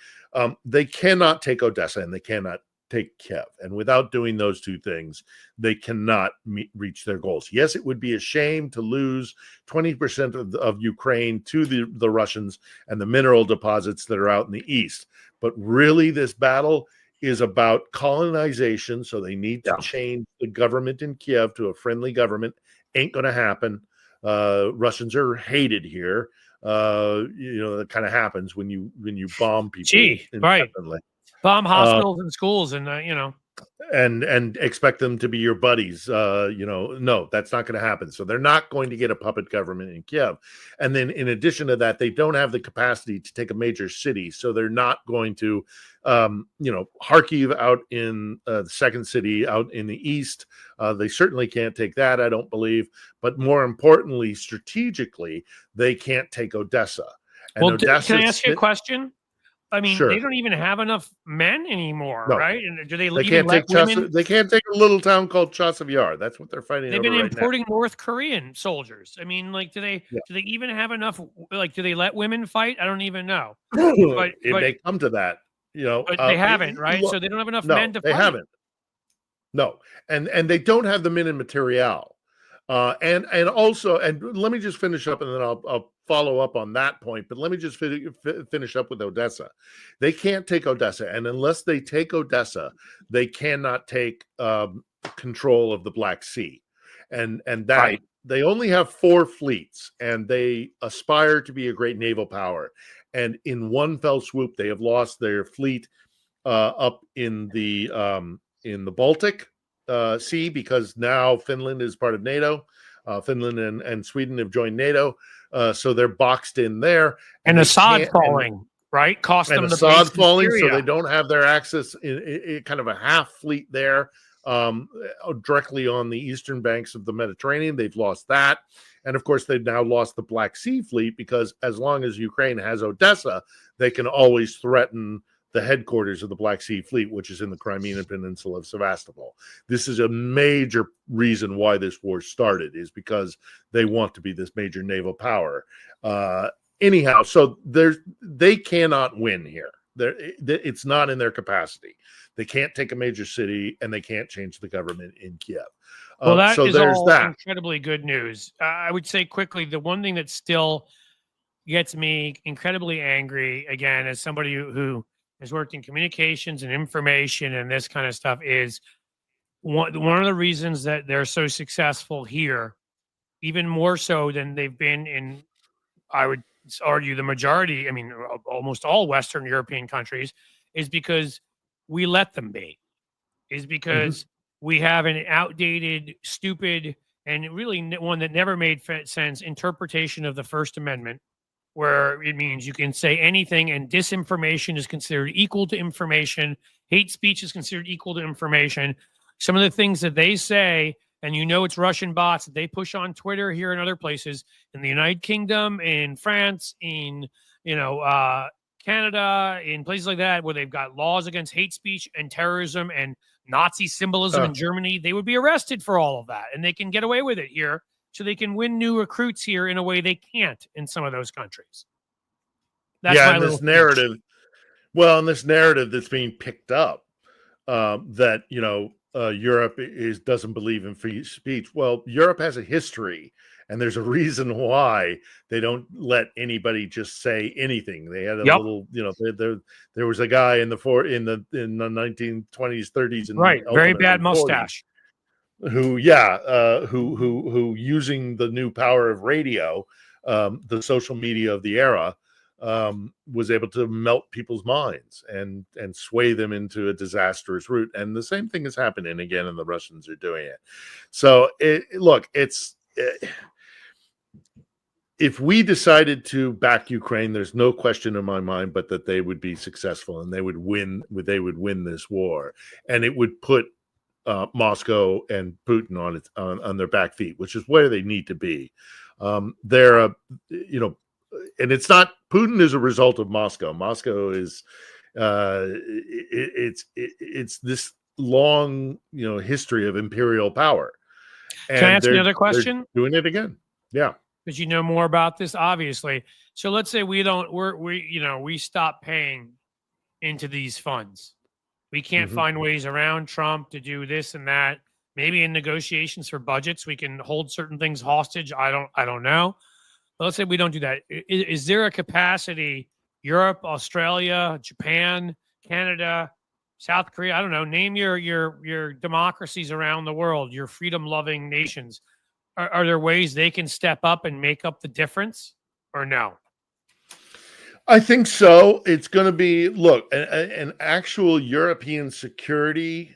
they cannot take Odessa and they cannot take Kiev. And without doing those two things, they cannot reach their goals. Yes, it would be a shame to lose 20% of Ukraine to the Russians and the mineral deposits that are out in the east. But really, this battle is about colonization. So they need to change the government in Kiev to a friendly government. Ain't going to happen. Russians are hated here. That kind of happens when you bomb people. Right. Bomb hospitals and schools and and expect them to be your buddies. No, that's not going to happen. So they're not going to get a puppet government in Kiev. And then in addition to that, they don't have the capacity to take a major city. So they're not going to, Kharkiv out in the second city out in the east. They certainly can't take that, I don't believe. But more importantly, strategically, they can't take Odessa. And well, Odessa, can I ask you a question? I mean, sure. They don't even have enough men anymore, No. right? And do they They even can't let take women? They can't take a little town called Chasiv Yar. That's what they're fighting They've over been right now. importing North Korean soldiers. I mean, do they even have enough? Do they let women fight? I don't even know. It may come to that, But they haven't, right? So they don't have enough men to fight. They haven't. No, and they don't have the men and material. And also, and let me just finish up, and then I'll follow up on that point. But let me just finish up with Odessa. They can't take Odessa, and unless they take Odessa, they cannot take control of the Black Sea, and that Right. they only have 4 fleets, and they aspire to be a great naval power. And in one fell swoop, they have lost their fleet up in the Baltic Sea, because now Finland is part of NATO. Finland and Sweden have joined NATO, so they're boxed in there. And Assad falling, right? Cost them the Assad base in falling, so Syria. they don't have their access in kind of a half fleet there, directly on the eastern banks of the Mediterranean. They've lost that. And of course, they've now lost the Black Sea fleet, because as long as Ukraine has Odessa, they can always threaten the headquarters of the Black Sea Fleet, which is in the Crimean Peninsula of Sevastopol. This is a major reason why this war started, is because they want to be this major naval power. Anyhow, so they cannot win here. It's not in their capacity. They can't take a major city, and they can't change the government in Kiev. Well, that so is there's all that. incredibly good news. I would say quickly, the one thing that still gets me incredibly angry, again, as somebody who has worked in communications and information and this kind of stuff, is one of the reasons that they're so successful here, even more so than they've been in, I would argue, the majority, almost all Western European countries, is because we let them be, is because we have an outdated, stupid, and really one that never made sense interpretation of the First Amendment, where it means you can say anything and disinformation is considered equal to information. Hate speech is considered equal to information. Some of the things that they say, and it's Russian bots that they push on Twitter here and other places in the United Kingdom, in France, in, Canada, in places like that, where they've got laws against hate speech and terrorism and Nazi symbolism in Germany, they would be arrested for all of that. And they can get away with it here. So they can win new recruits here in a way they can't in some of those countries. That's my this narrative. Well, and this narrative that's being picked up, that Europe doesn't believe in free speech. Well, Europe has a history, And there's a reason why they don't let anybody just say anything. They had a Yep. little, there was a guy in the 1920s, 30s, and Right. Very ultimately bad 40s, mustache. who using the new power of radio, the social media of the era, was able to melt people's minds and sway them into a disastrous route. And the same thing is happening again, and the Russians are doing it. So if we decided to back Ukraine, there's no question in my mind but that they would be successful and they would win this war, and it would put Moscow and Putin on their back feet, which is where they need to be. And it's not, Putin is a result of Moscow. Moscow is it's this long history of imperial power. And can I ask another question? Doing it again, yeah. Because you know more about this, obviously. So let's say we stop paying into these funds. We can't find ways around Trump to do this and that. Maybe in negotiations for budgets, we can hold certain things hostage. I don't know. But let's say we don't do that. Is there a capacity? Europe, Australia, Japan, Canada, South Korea. I don't know. Name your democracies around the world. Your freedom-loving nations. Are there ways they can step up and make up the difference, or no? I think so. It's going to be, look, an actual European security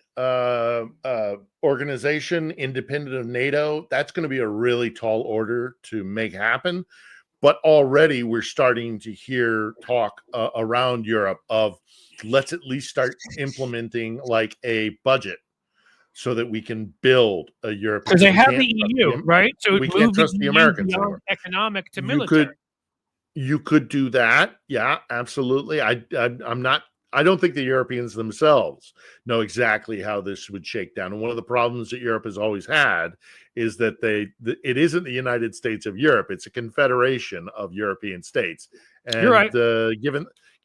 organization, independent of NATO. That's going to be a really tall order to make happen. But already we're starting to hear talk around Europe of, let's at least start implementing like a budget, so that we can build a European. Because they have the EU, right? So we can't trust the Americans anymore. Economic to military. You could do that, yeah, absolutely. I don't think the Europeans themselves know exactly how this would shake down. And one of the problems that Europe has always had is that it isn't the United States of Europe; it's a confederation of European states. And you're right.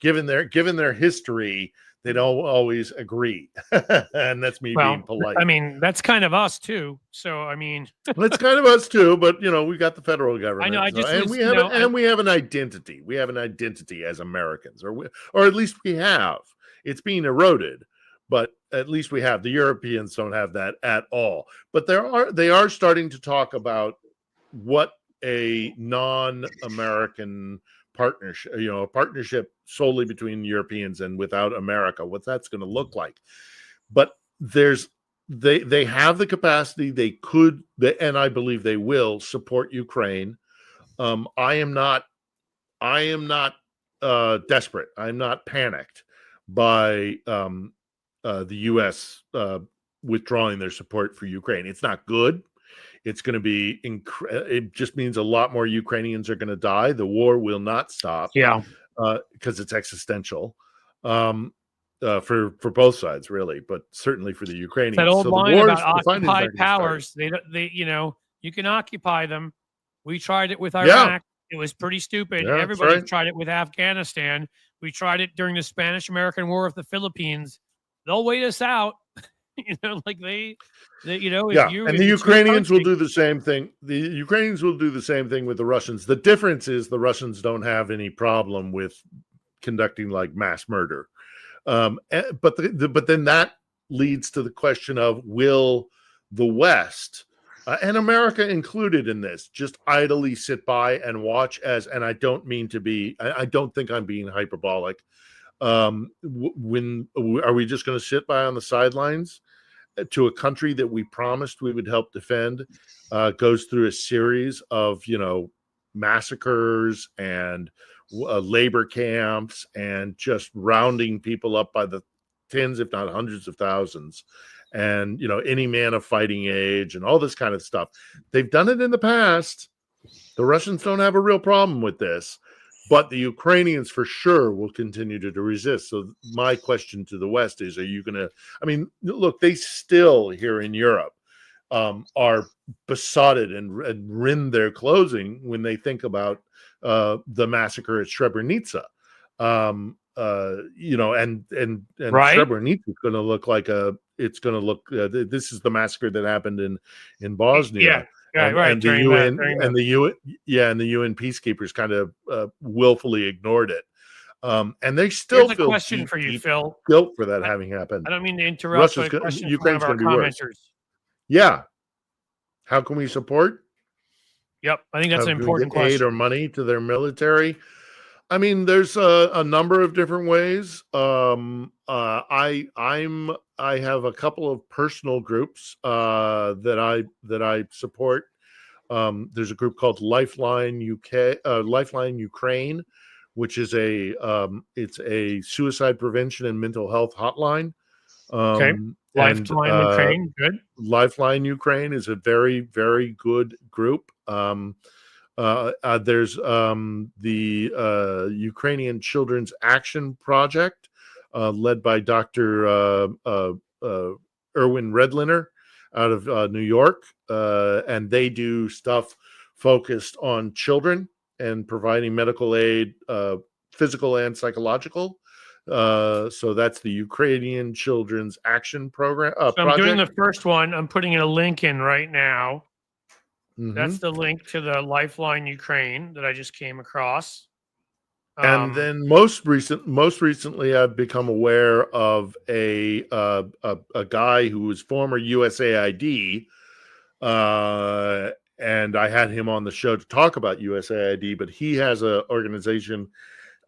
Given their history, they don't always agree. And that's me being polite. I mean, that's kind of us too. So, I mean, that's kind of us too, but we got the federal government. I know. We have an identity. We have an identity as Americans, or at least we have. It's being eroded, but at least we have. The Europeans don't have that at all. But they are starting to talk about what a non-American partnership, a partnership solely between Europeans and without America, what that's going to look like. But they have the capacity. They could, and I believe they will support Ukraine. I am not desperate. I'm not panicked by the U.S. Withdrawing their support for Ukraine. It's not good. It's going to be it just means a lot more Ukrainians are going to die. The war will not stop. Yeah, because it's existential for both sides, really, but certainly for the Ukrainians. That old line about occupied powers. They you can occupy them. We tried it with Iraq. Yeah. It was pretty stupid. Yeah, everybody tried it with Afghanistan. We tried it during the Spanish-American War of the Philippines. They'll wait us out. Like and the Ukrainians will do the same thing. The Ukrainians will do the same thing with the Russians. The difference is the Russians don't have any problem with conducting like mass murder. But then that leads to the question of, will the West and America included in this just idly sit by and watch as, and I don't mean to be, I don't think I'm being hyperbolic. When are we just going to sit by on the sidelines to a country that we promised we would help defend goes through a series of massacres and labor camps and just rounding people up by the tens, if not hundreds of thousands, and any man of fighting age and all this kind of stuff? They've done it in the past. The Russians don't have a real problem with this. But the Ukrainians for sure will continue to resist. So my question to the West is, are you going to, look, they still here in Europe are besotted and rend their clothing when they think about the massacre at Srebrenica. And right? Srebrenica is going to look like this is the massacre that happened in Bosnia. Yeah. and the during UN during and the UN, and the UN peacekeepers kind of willfully ignored it. And they still Here's a feel question deep, for you, deep guilt for that I, having happened. I don't mean to interrupt, but a question from one of Ukraine's our going to be worse. commenters. Yeah. How can we support? Yep, I think that's How an can we important get aid question. or money to their military? I mean, there's a number of different ways. I have a couple of personal groups that I support. There's a group called Lifeline UK, Lifeline Ukraine, which is it's a suicide prevention and mental health hotline. Okay, Lifeline Ukraine, good. Lifeline Ukraine is a very, very good group. There's the Ukrainian Children's Action Project, led by Dr. Erwin Redliner out of New York, and they do stuff focused on children and providing medical aid, physical and psychological. So that's the Ukrainian Children's Action Program. So I'm doing Project. the first one. I'm putting a link in right now. Mhm. That's the link to the Lifeline Ukraine that I just came across. And then most recently, I've become aware of a guy who was former USAID, and I had him on the show to talk about USAID. But he has an organization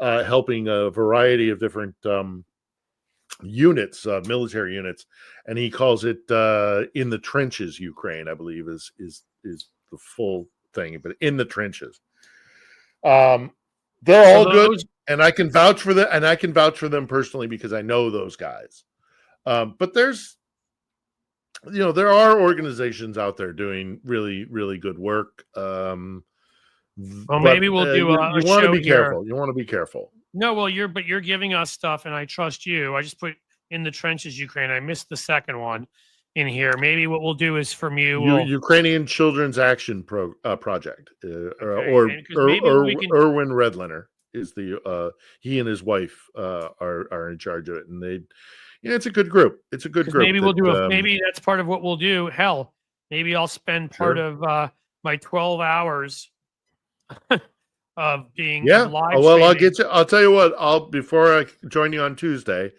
helping a variety of different units, military units, and he calls it "In the Trenches Ukraine." I believe is the full thing, but in the trenches. They're all good, and I can vouch for them, and I can vouch for them personally because I know those guys. But there's, there are organizations out there doing really, really good work. Well, maybe we'll do you a want to show be here. careful. You want to be careful. No, well, you're giving us stuff, and I trust you. I just put "In the Trenches Ukraine." I missed the second one in here. Maybe what we'll do is from you, Ukrainian Children's Action Project, Okay, or we can- Erwin Redliner is the he and his wife are in charge of it, and it's a good group. It's a good group. Maybe we'll do maybe that's part of what we'll do. Hell, maybe I'll spend part of my 12 hours of being live. Well, I'll tell you what. Before I join you on Tuesday,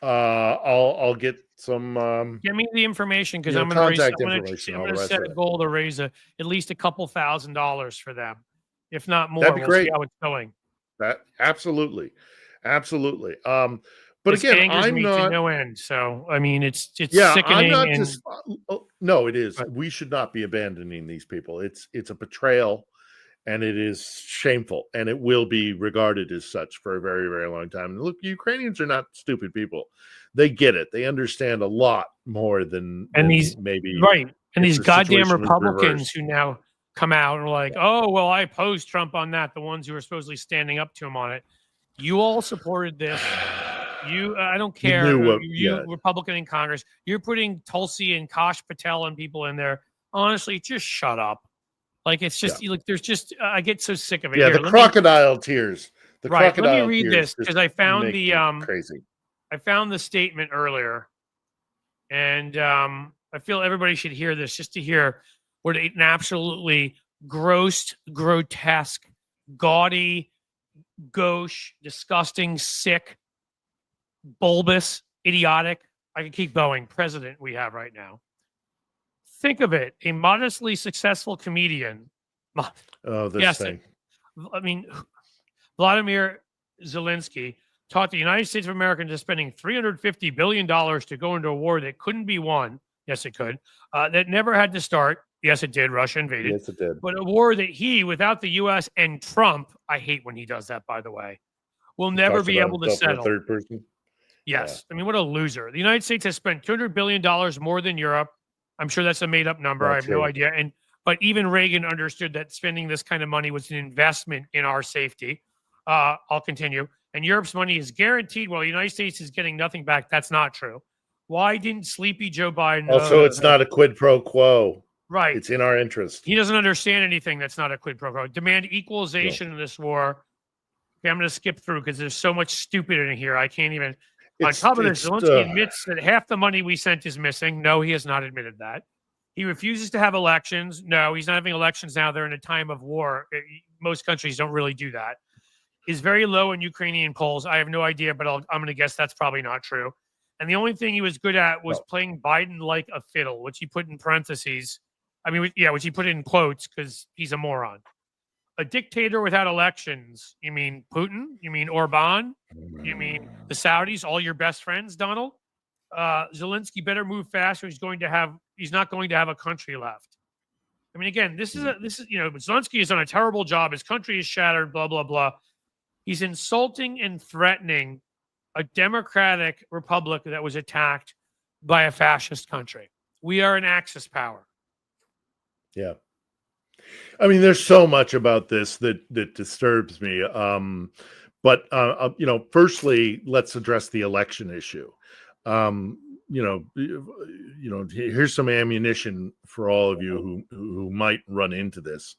I'll get some. Give me the information because I'm going to set a goal to raise at least a couple $1,000s for them, if not more. That'd be great. See how it's going. That absolutely. But This again, angers I'm me not to no end. So I mean, it's yeah, sickening. I'm not no, it is. We should not be abandoning these people. It's a betrayal, and it is shameful, and it will be regarded as such for a very, very long time. And look, Ukrainians are not stupid people. They get it. They understand a lot more than these maybe right. And these goddamn Republicans reversed. who now come out and are like, oh, well, I opposed Trump on that. The ones who are supposedly standing up to him on it. You all supported this. I don't care. You Republican in Congress, you're putting Tulsi and Kash Patel and people in there. Honestly, just shut up. Like, it's just like, there's just, I get so sick of it. Yeah, the crocodile tears. Let me read this because I found the crazy. I found the statement earlier, and I feel everybody should hear this just to hear what an absolutely gross, grotesque, gaudy, gauche, disgusting, sick, bulbous, idiotic, I can keep going, president we have right now. Think of it, a modestly successful comedian. Thing. I mean, Vladimir Zelensky taught the United States of America into spending $350 billion to go into a war that couldn't be won. Yes, it could. That never had to start. Yes, it did. Russia invaded. Yes, it did. But a war that he, without the U.S. and Trump, I hate when he does that, by the way, will never be able to settle. Third person. Yes. Yeah. I mean, what a loser. The United States has spent $200 billion more than Europe. I'm sure that's a made-up number. I have no idea. But even Reagan understood that spending this kind of money was an investment in our safety. I'll continue. And Europe's money is guaranteed while the United States is getting nothing back. That's not true. Why didn't sleepy Joe Biden... Also, it's not a quid pro quo. Right. It's in our interest. He doesn't understand anything that's not a quid pro quo. Demand equalization in this war. Okay, I'm going to skip through because there's so much stupid in here. I can't even... On top of this, Zelensky admits that half the money we sent is missing. No, he has not admitted that. He refuses to have elections. No, he's not having elections now. They're in a time of war. Most countries don't really do that. He's very low in Ukrainian polls. I have no idea, but I'm going to guess that's probably not true. And the only thing he was good at was playing Biden like a fiddle, which he put in parentheses. I mean, yeah, which he put in quotes because he's a moron. A dictator without elections. You mean Putin? You mean Orban? You mean the Saudis? All your best friends, Donald? Zelensky better move fast, or he's not going to have a country left. I mean, again, this is Zelensky has done a terrible job. His country is shattered. Blah blah blah. He's insulting and threatening a democratic republic that was attacked by a fascist country. We are an Axis power. Yeah. I mean, there's so much about this that disturbs me. But firstly, let's address the election issue. Here's some ammunition for all of you who might run into this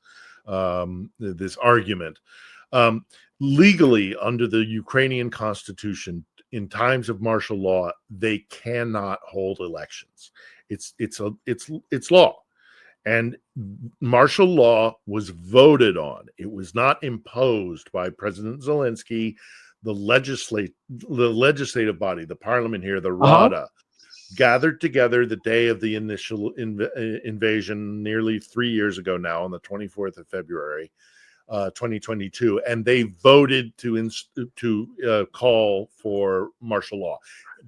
argument. Legally, under the Ukrainian constitution, in times of martial law, they cannot hold elections. It's law. And martial law was voted on. It was not imposed by President Zelensky. The legislative body, the parliament here, the Rada, gathered together the day of the initial invasion nearly 3 years ago now, on the 24th of February, 2022, and they voted to call for martial law.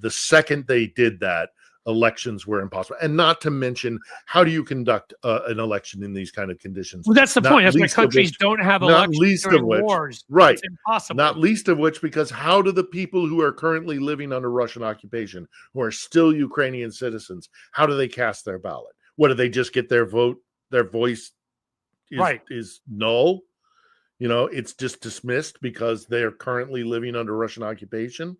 The second they did that, elections were impossible. And not to mention, how do you conduct an election in these kind of conditions? Well, that's the point. That's why countries don't have elections during wars. Right. It's impossible. Not least of which, because how do the people who are currently living under Russian occupation, who are still Ukrainian citizens, how do they cast their ballot? What, do they just get their vote? Their voice is null? It's just dismissed because they're currently living under Russian occupation.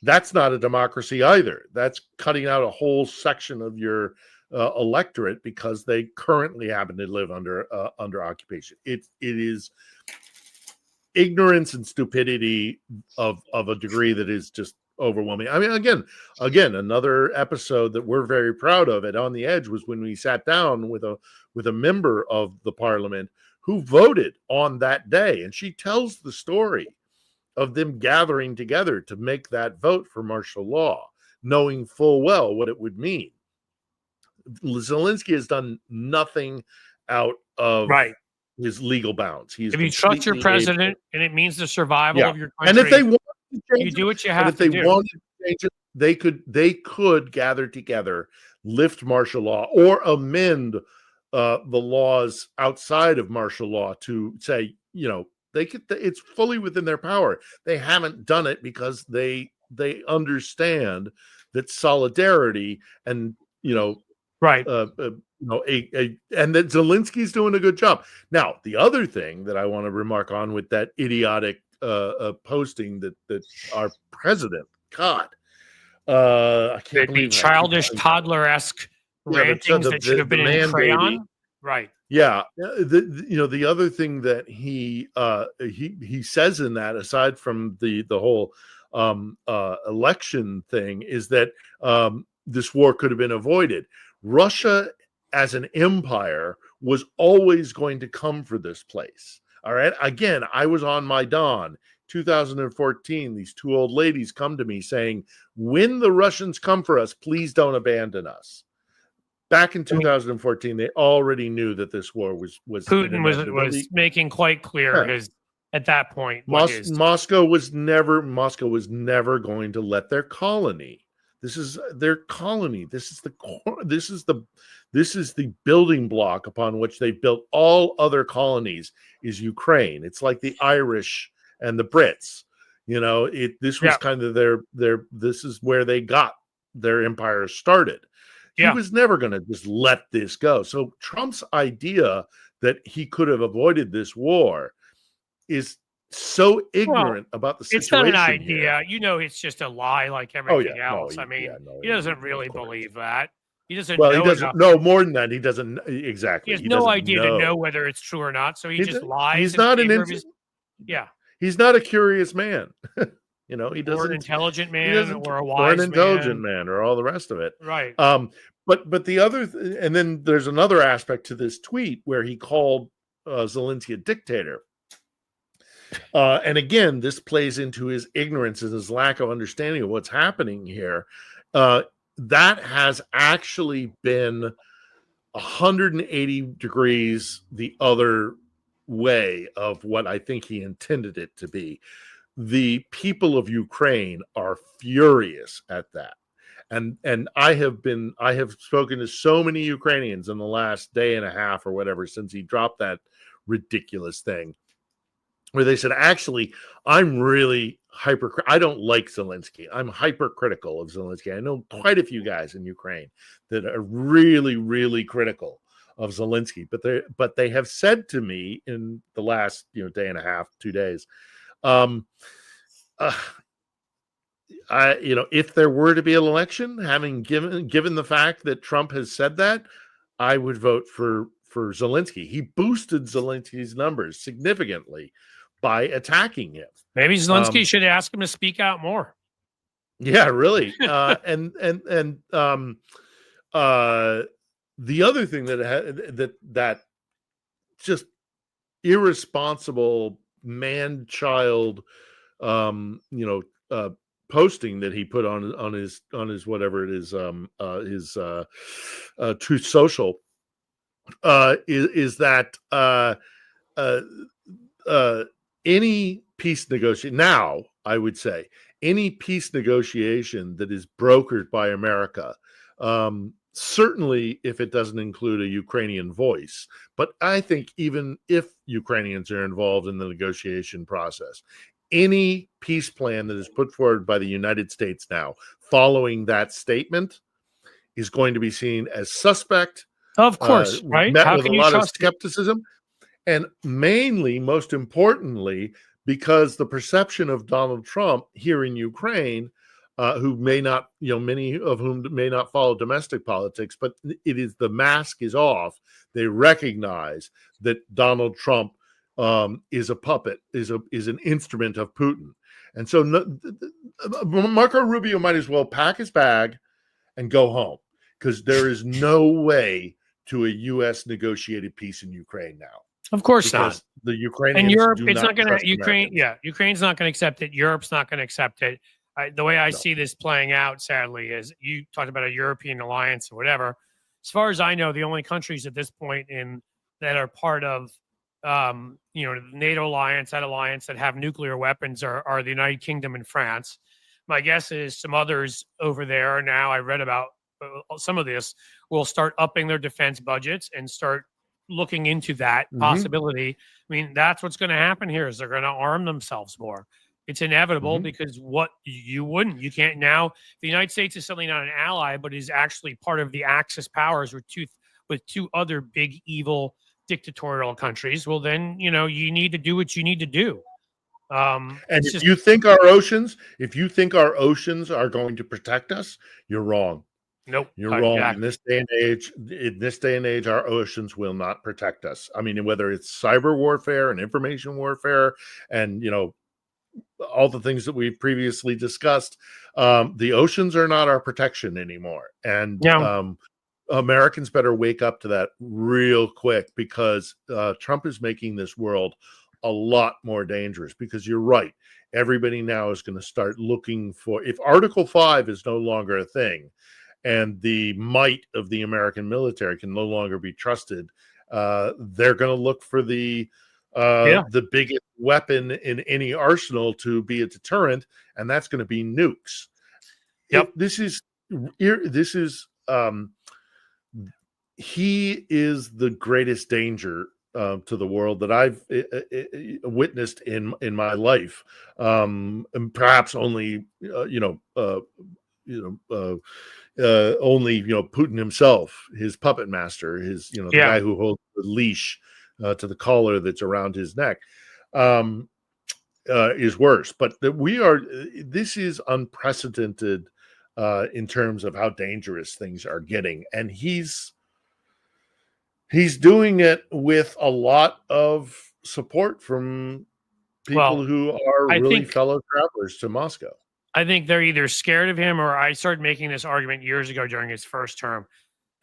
That's not a democracy either. That's cutting out a whole section of your electorate because they currently happen to live under occupation. It is ignorance and stupidity of a degree that is just overwhelming. I mean, again, another episode that we're very proud of at On the Edge was when we sat down with a member of the parliament who voted on that day, and she tells the story of them gathering together to make that vote for martial law, knowing full well what it would mean. Zelensky has done nothing out of his legal bounds. If you trust your president and it means the survival of your country, and if they want to change you do what you have to do. If they wanted to change it, they could gather together, lift martial law, or amend the laws outside of martial law to say, it's fully within their power. They haven't done it because they understand that solidarity and and that Zelensky's doing a good job. Now, the other thing that I want to remark on with that idiotic posting that our president, I can't believe childish toddler-esque rantings that should have been in crayon. Baby. Right. Yeah. The other thing that he says in that, aside from the whole election thing, is that this war could have been avoided. Russia as an empire was always going to come for this place. All right. Again, I was on Maidan 2014. These two old ladies come to me saying, when the Russians come for us, please don't abandon us. Back in 2014, they already knew that this war was Putin was making quite clear at that point. Moscow was never going to let their colony. This is their colony. This is the building block upon which they built all other colonies is Ukraine. It's like the Irish and the Brits. This was kind of their this is where they got their empire started. He was never going to just let this go. So Trump's idea that he could have avoided this war is so ignorant about the situation. It's not an idea. It's just a lie like everything else. He doesn't really believe that. He doesn't know. He doesn't know more than that. He doesn't exactly. He has no idea to know whether it's true or not. So he just lies. He's not He's not a curious man. You know, he or an doesn't. intelligent He man, doesn't. or a Or an wise intelligent man. man, or all the rest of it. Right. But the other, and then there's another aspect to this tweet where he called Zelensky a dictator. And again, this plays into his ignorance and his lack of understanding of what's happening here. That has actually been 180 degrees the other way of what I think he intended it to be. The people of Ukraine are furious at that. And I have spoken to so many Ukrainians in the last day and a half or whatever since he dropped that ridiculous thing, where they said, actually, I'm really I don't like Zelensky. I'm hypercritical of Zelensky. I know quite a few guys in Ukraine that are really, really critical of Zelensky, but they have said to me in the last day and a half, 2 days, if there were to be an election, having given the fact that Trump has said that, I would vote for Zelensky. He boosted Zelensky's numbers significantly by attacking him. Maybe Zelensky should ask him to speak out more. Yeah, really. And the other thing that just irresponsible man-child, posting that he put on his whatever it is, his Truth Social, is that any peace negotiation now, I would say, any peace negotiation that is brokered by America, certainly if it doesn't include a Ukrainian voice, but I think even if Ukrainians are involved in the negotiation process, any peace plan that is put forward by the United States now following that statement is going to be seen as suspect. Of course, right? Met How with can a you lot of trust it? skepticism. And mainly, most importantly, because the perception of Donald Trump here in Ukraine, who may not, many of whom may not follow domestic politics, but the mask is off. They recognize that Donald Trump is a puppet, is an instrument of Putin. And so Marco Rubio might as well pack his bag and go home, because there is no way to a U.S. negotiated peace in Ukraine now. Of course because not. The Ukrainians and Europe, do it's not going trust to. Ukraine, Americans. yeah, Ukraine's not going to accept it. Europe's not going to accept it. The way I No. see this playing out, sadly, is you talked about a European alliance or whatever. As far as I know, the only countries at this point that are part of, the NATO alliance, that alliance that have nuclear weapons are the United Kingdom and France. My guess is some others over there now. I read about some of this will start upping their defense budgets and start looking into that possibility. I mean, that's what's going to happen here is they're going to arm themselves more. It's inevitable because you can't now. The United States is suddenly not an ally, but is actually part of the Axis powers with two other big evil dictatorial countries. Well, then you need to do what you need to do. And if you think our oceans are going to protect us, you're wrong. Nope, you're wrong. In this day and age, our oceans will not protect us. I mean, whether it's cyber warfare and information warfare, and all the things that we've previously discussed, the oceans are not our protection anymore. And Americans better wake up to that real quick, because Trump is making this world a lot more dangerous. Because you're right, everybody now is going to start looking for, if Article 5 is no longer a thing, and the might of the American military can no longer be trusted, they're going to look for the biggest weapon in any arsenal to be a deterrent, and that's going to be nukes. Yep. He is the greatest danger to the world that I've witnessed in my life, and perhaps only only Putin himself, his puppet master, the guy who holds the leash to the collar that's around his neck, is worse. But this is unprecedented in terms of how dangerous things are getting, and he's doing it with a lot of support from people who are I really think fellow travelers to Moscow. I think they're either scared of him, or I started making this argument years ago during his first term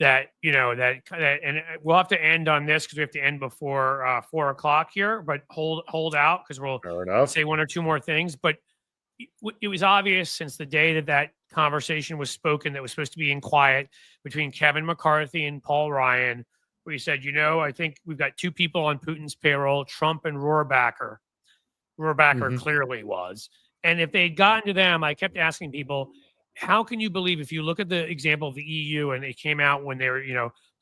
that, and we'll have to end on this because we have to end before 4 o'clock here, but hold out because we'll Fair enough. say one or two more things. But it was obvious since the day that conversation was spoken that was supposed to be in quiet between Kevin McCarthy and Paul Ryan, where he said, I think we've got two people on Putin's payroll, Trump and Rohrabacher. Rohrabacher clearly was. And if they'd gotten to them, I kept asking people, how can you believe, if you look at the example of the EU, and it came out when they were,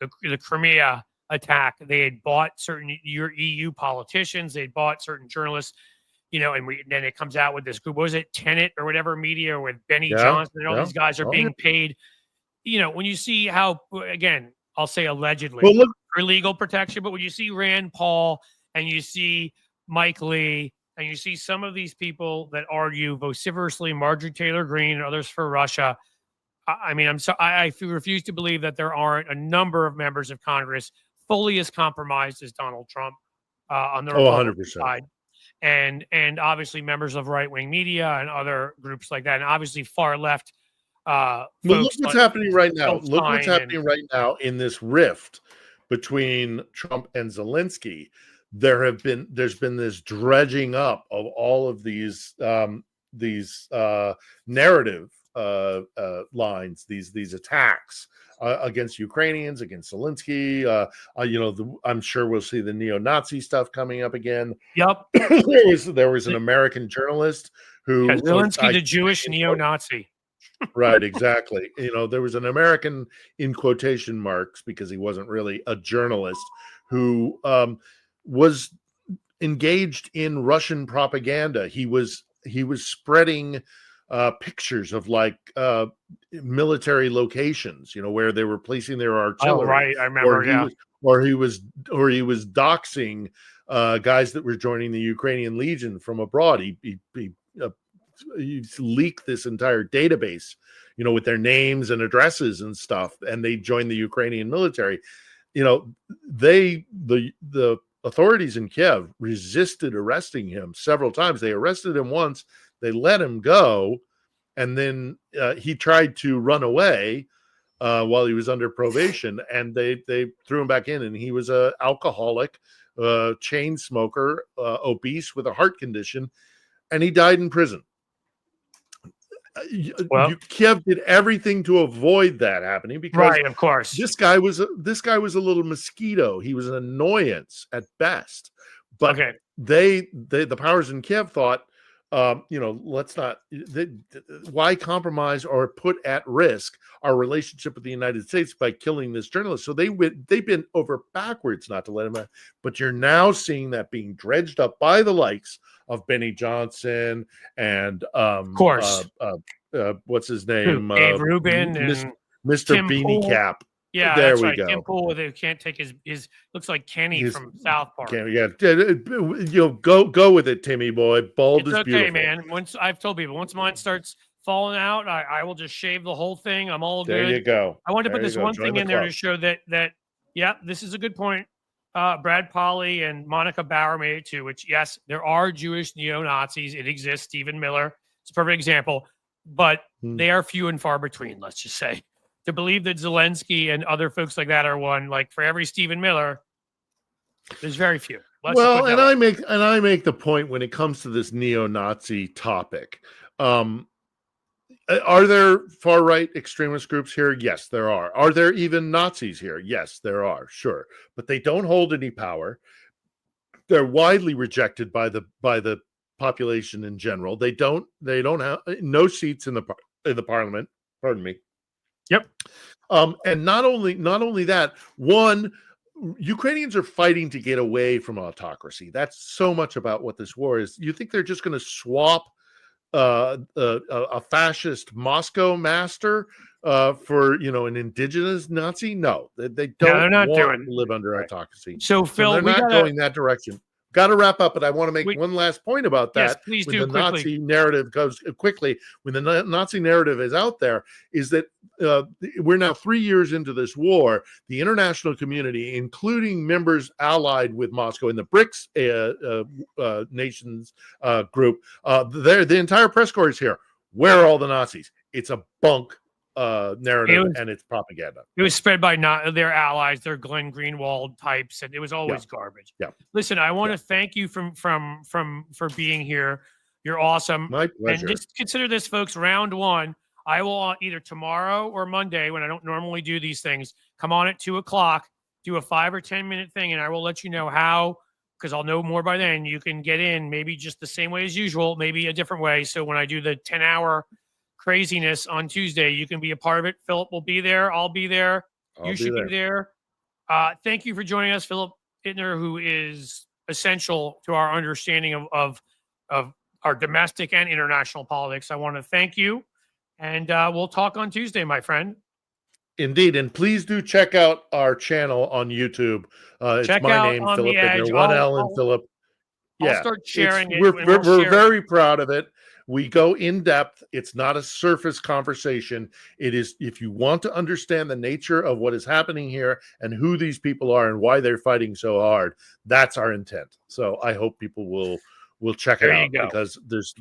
the Crimea attack, they had bought certain EU politicians, they'd bought certain journalists, and then it comes out with this group, what was it, Tenet or whatever media, with Benny Johnson, and all these guys are being paid. When you see how, again, I'll say allegedly, for legal protection, but when you see Rand Paul and you see Mike Lee, and you see some of these people that argue vociferously, Marjorie Taylor Greene and others for Russia, I refuse to believe that there aren't a number of members of Congress fully as compromised as Donald Trump on the Republican side. And obviously members of right-wing media and other groups like that, and obviously far left. Look what's happening right now. Look what's happening right now in this rift between Trump and Zelensky. There's been this dredging up of all of these narrative lines, these attacks against Ukrainians, against Zelensky. I'm sure we'll see the neo-Nazi stuff coming up again. Yep. there was an American journalist who Zelensky, the Jewish neo-Nazi. Right, exactly. There was an American in quotation marks, because he wasn't really a journalist, who was engaged in Russian propaganda. He was spreading pictures of military locations, where they were placing their artillery. Oh, right, I remember. Or he was doxing guys that were joining the Ukrainian Legion from abroad. He leaked this entire database, with their names and addresses and stuff, and they joined the Ukrainian military. The authorities in Kiev resisted arresting him several times. They arrested him once, they let him go, and then he tried to run away while he was under probation, and they threw him back in, and he was an alcoholic, chain smoker, obese with a heart condition, and he died in prison. Kiev did everything to avoid that happening, because right, of course, this guy was a little mosquito. He was an annoyance at best. But the powers in Kiev thought, let's not. Why compromise or put at risk our relationship with the United States by killing this journalist? So they've been over backwards not to let him out. But you're now seeing that being dredged up by the likes of Benny Johnson and of course, what's his name, Dave Rubin, and Mr. Tim Beanie Pool. Cap. Yeah, there that's we right. go. Tim Pool, who can't take his looks like Kenny from South Park. Go with it, Timmy boy. Bald is beautiful, man. Once I've told people, once mine starts falling out, I will just shave the whole thing. I'm all good. There you go. I wanted to put this one thing in there to show that this is a good point. Brad Polly and Monica Bauer made it too, which, yes, there are Jewish neo-Nazis. It exists. Stephen Miller, it's a perfect example, but they are few and far between, let's just say. To believe that Zelensky and other folks like that are one, like for every Stephen Miller, there's very few. I make the point when it comes to this neo-Nazi topic. Are there far-right extremist groups here? Yes, there are. Are there even Nazis here? Yes, there are. Sure, but they don't hold any power. They're widely rejected by the population in general. They don't have no seats in the parliament. Pardon me. Yep. And not only that, Ukrainians are fighting to get away from autocracy. That's so much about what this war is. You think they're just going to swap a fascist Moscow master for an indigenous Nazi? No, they don't. They're not want doing to live under autocracy. So Phil, they're not going that direction. got to wrap up, but I want to make Wait. one last point about that. Yes, please when do the quickly. Nazi narrative goes quickly, when the Nazi narrative is out there, is that we're now 3 years into this war. The international community, including members allied with Moscow in the BRICS nations group, the entire press corps is here. Where are all the Nazis? It's a bunk narrative, and it's propaganda. It was spread by not their allies, their Glenn Greenwald types, and it was always garbage. Yeah. Listen, I want to thank you for being here. You're awesome. My pleasure. And just consider this, folks. Round 1. I will either tomorrow or Monday, when I don't normally do these things, come on at 2:00, do a 5 or 10 minute thing, and I will let you know how, because I'll know more by then. You can get in maybe just the same way as usual, maybe a different way. So when I do the 10-hour craziness on Tuesday, you can be a part of it. Philip will be there. I'll be there. You should be there. Thank you for joining us, Philip Ittner, who is essential to our understanding of our domestic and international politics. I want to thank you, and we'll talk on Tuesday, my friend. Indeed, and please do check out our channel on YouTube. It's Check my out name, On Philip the Edge. Ittner, one L in Philip. I'll start sharing it. We're very proud of it. We go in depth. It's not a surface conversation. It is, if you want to understand the nature of what is happening here and who these people are and why they're fighting so hard, that's our intent. So I hope people will check it out, because there's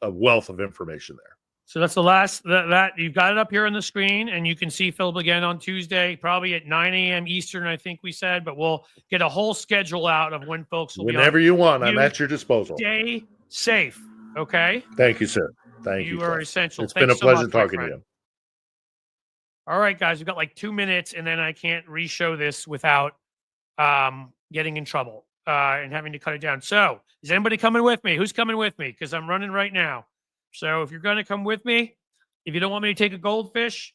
a wealth of information there. So that's the last that you've got it up here on the screen, and you can see Philip again on Tuesday, probably at 9 a.m. Eastern, I think we said, but we'll get a whole schedule out of when folks will Whenever be on. you want, I'm at your disposal. Stay safe. Okay. Thank you, sir. Thank you. You are essential. It's been a pleasure talking to you. All right, guys, we've got like 2 minutes, and then I can't re-show this without getting in trouble and having to cut it down. So is anybody coming with me? Who's coming with me? Because I'm running right now. So if you're going to come with me, if you don't want me to take a goldfish,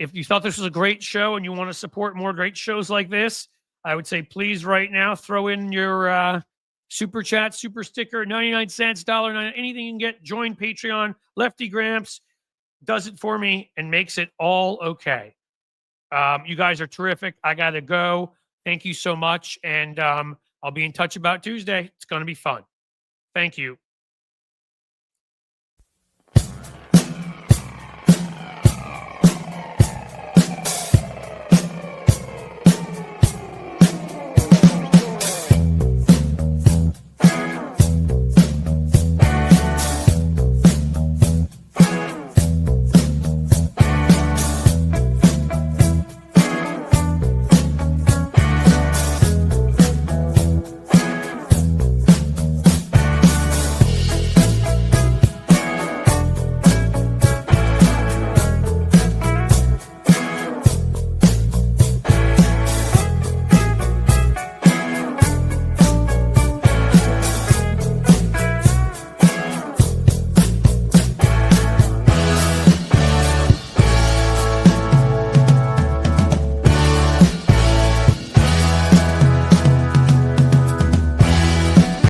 if you thought this was a great show and you want to support more great shows like this, I would say please right now throw in your super chat, super sticker, 99 cents, $1.09, anything you can get. Join Patreon. Lefty Gramps does it for me and makes it all okay. You guys are terrific. I got to go. Thank you so much. And I'll be in touch about Tuesday. It's going to be fun. Thank you.